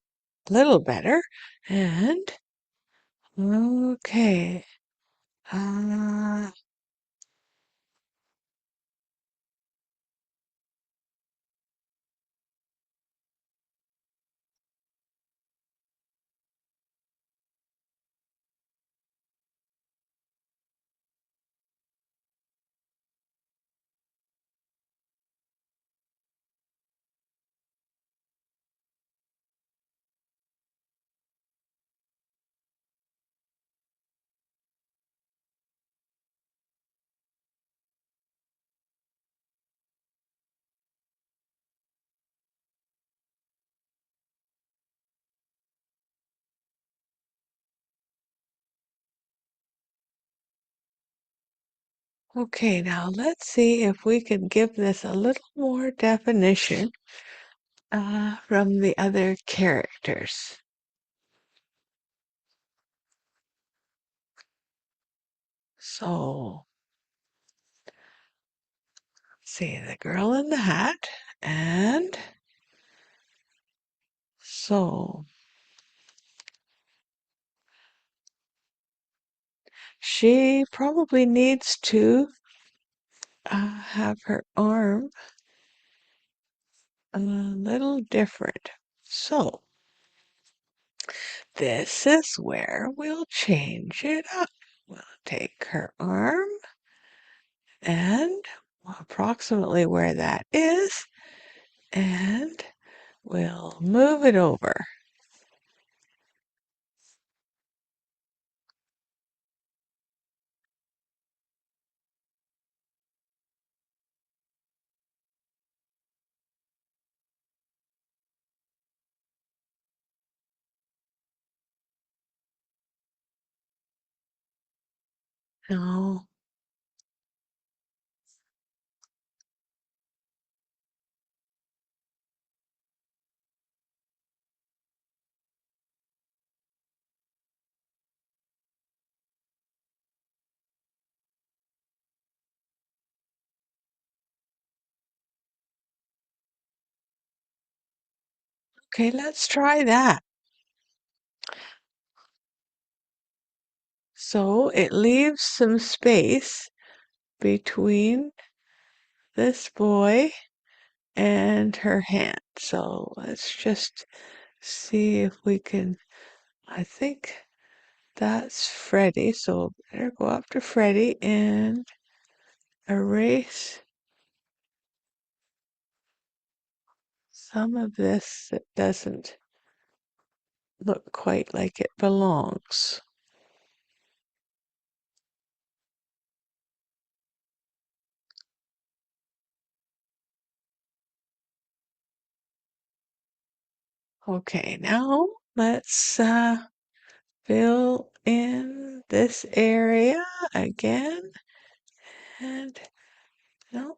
little better. And okay. Uh, okay, now let's see if we can give this a little more definition from the other characters. So, see the girl in the hat, and so she probably needs to have her arm a little different. So, this is where we'll change it up. We'll take her arm and approximately where that is, And we'll move it over. Now, okay, let's try that. So it leaves some space between this boy and her hand. So let's just see if we can, I think that's Freddie. So better go up to Freddie and erase some of this that doesn't look quite like it belongs. Okay, now let's fill in this area again. And no,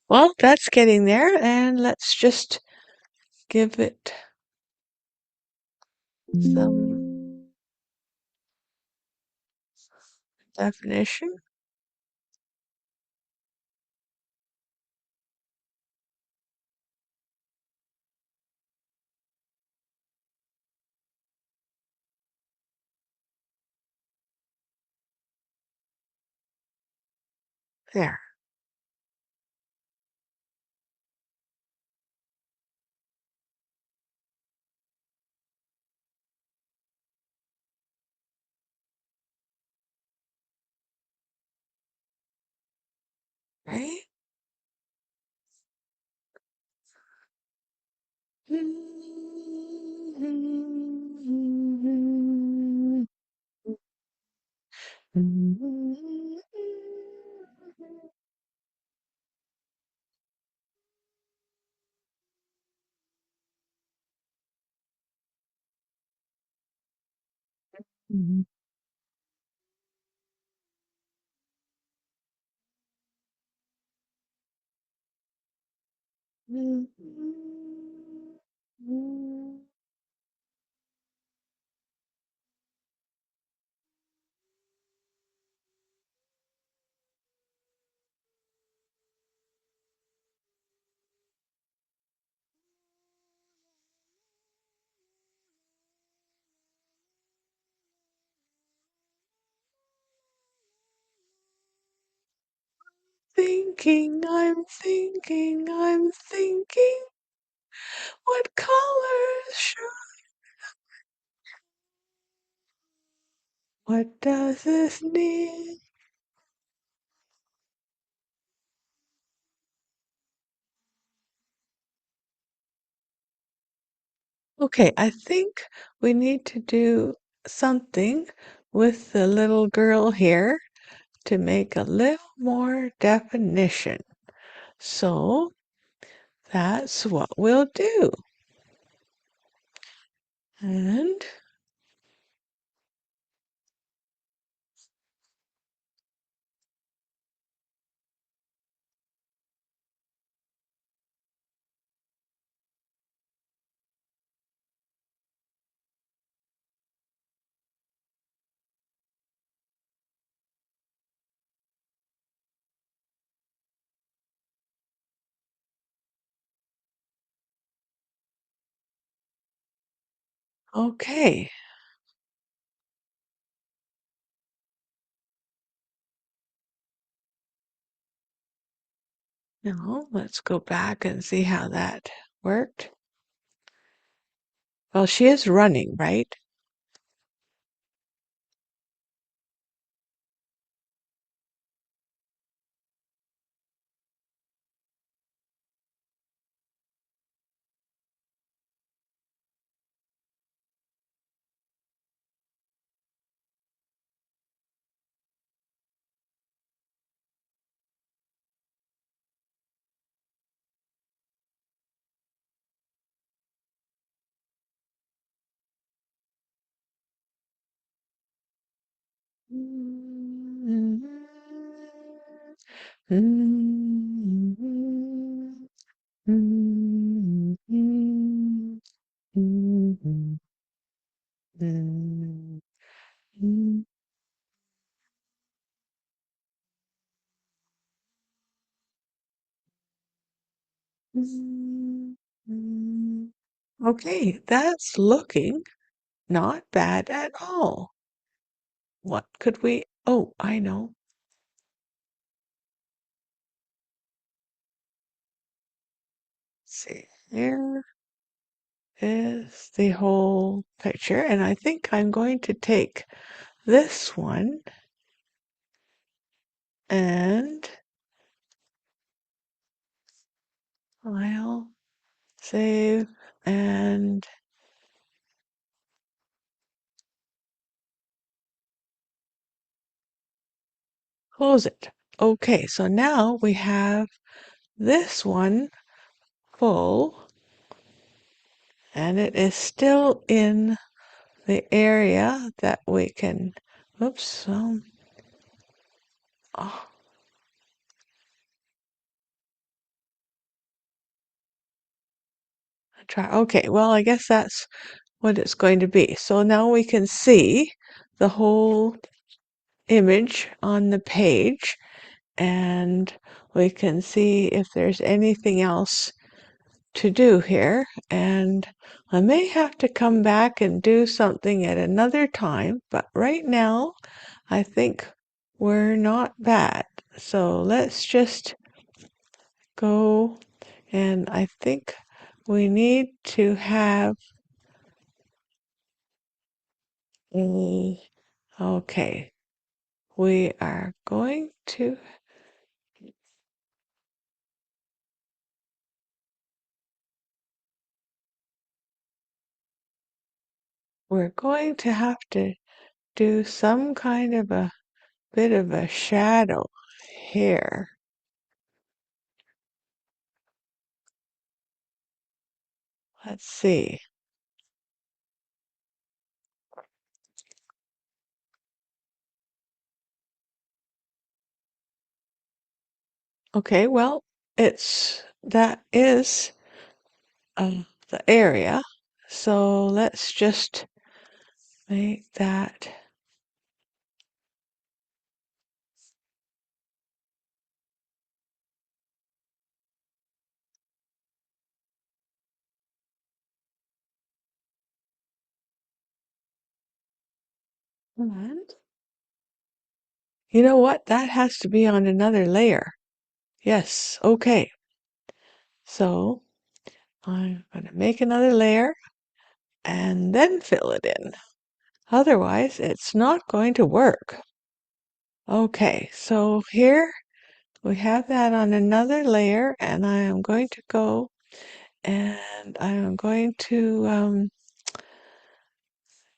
well, that's getting there. And let's just give it some definition. There. Right? I'm thinking, what colors should, what does this need? Okay, I think we need to do something with the little girl here to make a little more definition. So that's what we'll do. And Okay. Now let's go back and see how that worked. Well, she is running, right? Okay, that's looking not bad at all. What could we? Oh, I know. See, here is the whole picture, and I think I'm going to take this one and I'll save and close it. Okay, so now we have this one full, and it is still in the area that we can, oops, oh, okay, well, I guess that's what it's going to be. So now we can see the whole image on the page, and we can see if there's anything else to do here. And I may have to come back and do something at another time, but right now I think we're not bad. So let's just go, and I think we need to have a, okay, we are going to, we're going to have to do some kind of a bit of a shadow here. Let's see. Okay, well, that is the area. So let's just make that. And you know what? That has to be on another layer. Yes, okay. So I'm going to make another layer and then fill it in. Otherwise, it's not going to work. Okay, so here we have that on another layer, and I am going to go and I am going to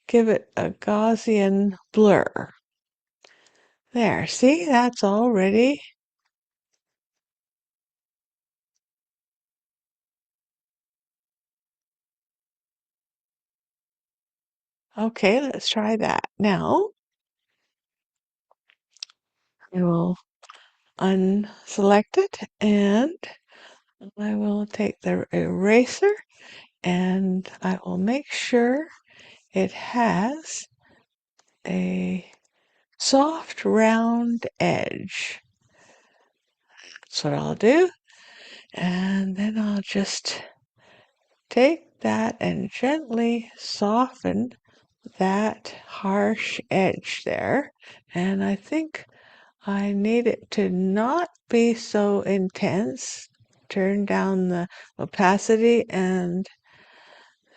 give it a Gaussian blur. There, see, that's already. Okay, let's try that. Now, I will unselect it and I will take the eraser and I will make sure it has a soft round edge. That's what I'll do. And then I'll just take that and gently soften that harsh edge there. And I think I need it to not be so intense. Turn down the opacity and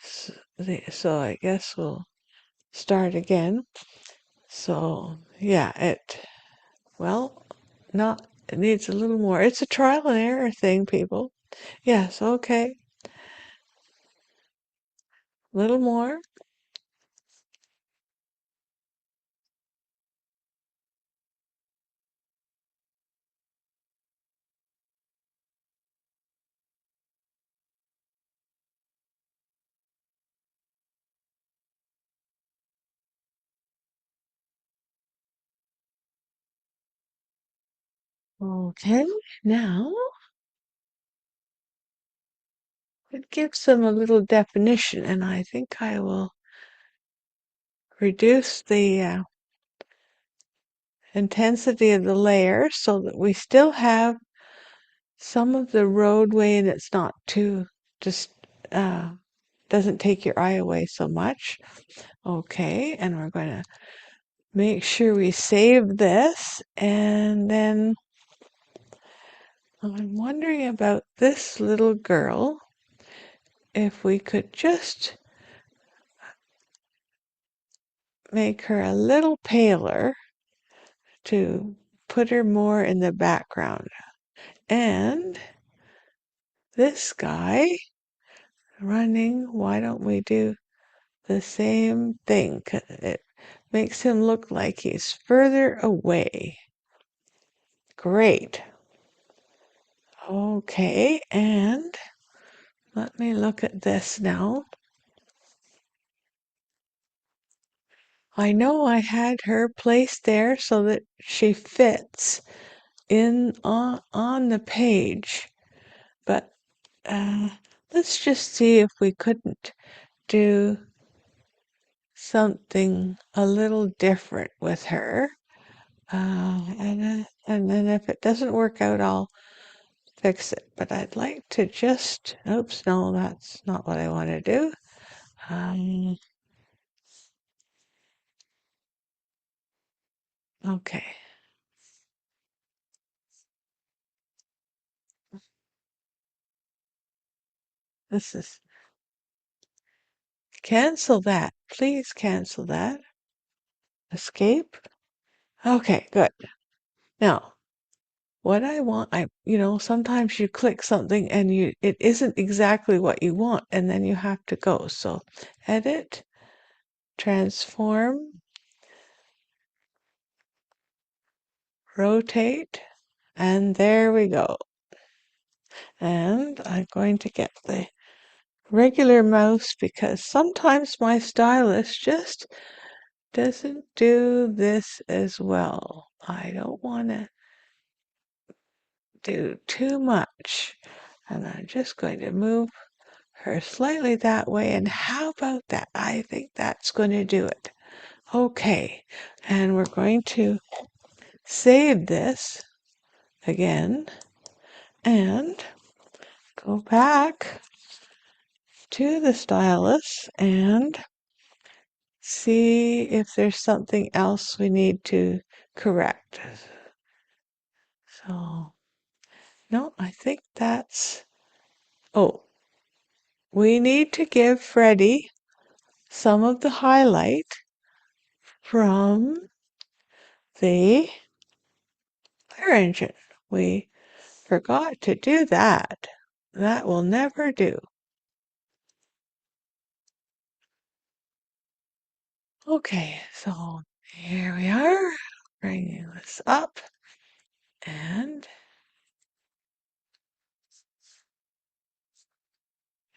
so I guess we'll start again. So yeah, well, not, it needs a little more. It's a trial and error thing, people. Yes, okay. A little more. Okay, now it gives them a little definition, and I think I will reduce the intensity of the layer so that we still have some of the roadway and it's not too, just doesn't take your eye away so much. Okay, and we're going to make sure we save this, and then I'm wondering about this little girl, if we could just make her a little paler to put her more in the background. And this guy running, why don't we do the same thing? 'Cause it makes him look like he's further away. Great. Okay, and let me look at this now. I know I had her placed there so that she fits in on the page, but let's just see if we couldn't do something a little different with her. And then if it doesn't work out, I'll fix it. But I'd like to just, oops, no, that's not what I want to do. Um, okay. This is, cancel that. Please cancel that. Escape. Okay, good. Now, what I want, sometimes you click something and it isn't exactly what you want, and then you have to go. So, edit, transform, rotate, and there we go. And I'm going to get the regular mouse because sometimes my stylus just doesn't do this as well. I don't want to do too much. And I'm just going to move her slightly that way. And how about that? I think that's going to do it. Okay. And we're going to save this again and go back to the stylus and see if there's something else we need to correct. So, no, I think that's, oh, we need to give Freddie some of the highlight from the Clear Engine. We forgot to do that. That will never do. Okay, so here we are, bringing this up, and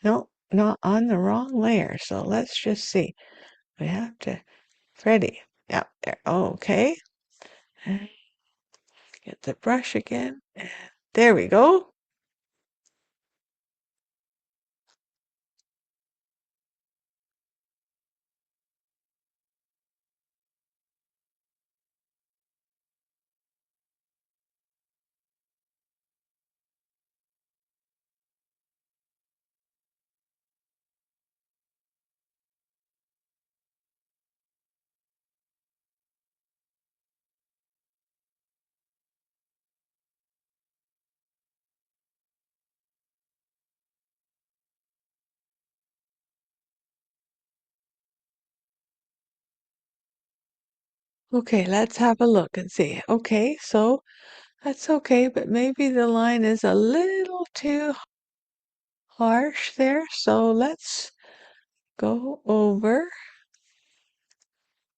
no, not on the wrong layer. So let's just see. We have to, Freddie, yeah, there, okay. And get the brush again, and there we go. Okay, let's have a look and see. Okay, so that's okay, but maybe the line is a little too harsh there. So let's go over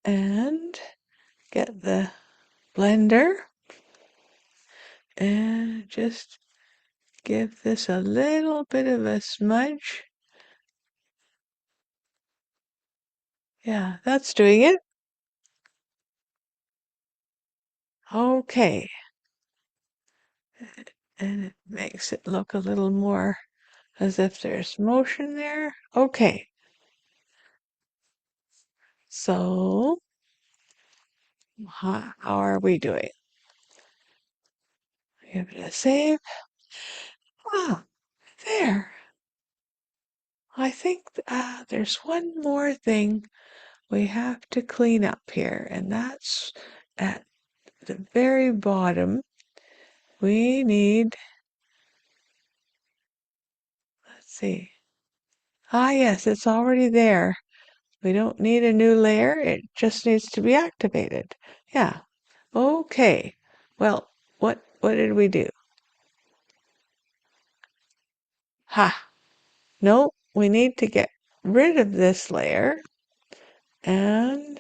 and get the blender and just give this a little bit of a smudge. Yeah, that's doing it. Okay. And it makes it look a little more as if there's motion there. Okay. So, how are we doing? Give it a save. Ah, there. I think there's one more thing we have to clean up here, and that's at the very bottom. We need, let's see. Ah, yes, it's already there. We don't need a new layer. It just needs to be activated. Yeah. Okay. Well, what did we do? Ha. No, we need to get rid of this layer and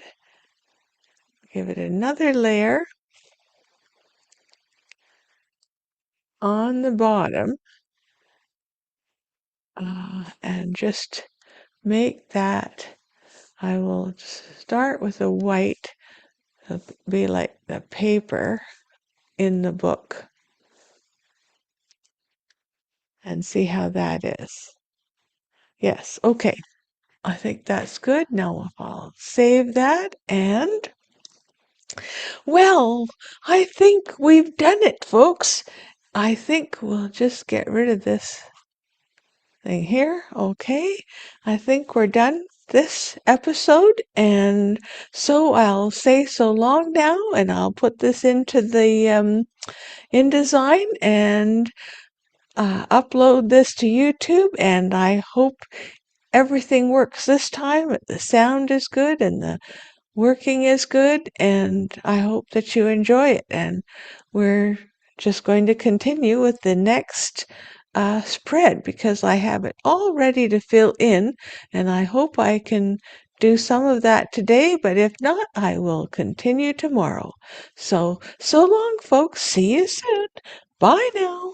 give it another layer on the bottom, and just make that. I will start with a white. It'll be like the paper in the book and see how that is. Yes, okay. I think that's good. Now I'll save that and, well, I think we've done it, folks. I think we'll just get rid of this thing here. Okay. I think we're done this episode. And so I'll say so long now and I'll put this into the InDesign and upload this to YouTube. And I hope everything works this time. The sound is good and the working is good, and I hope that you enjoy it. And we're just going to continue with the next spread because I have it all ready to fill in, and I hope I can do some of that today, but if not, I will continue tomorrow. So, so long, folks. See you soon. Bye now.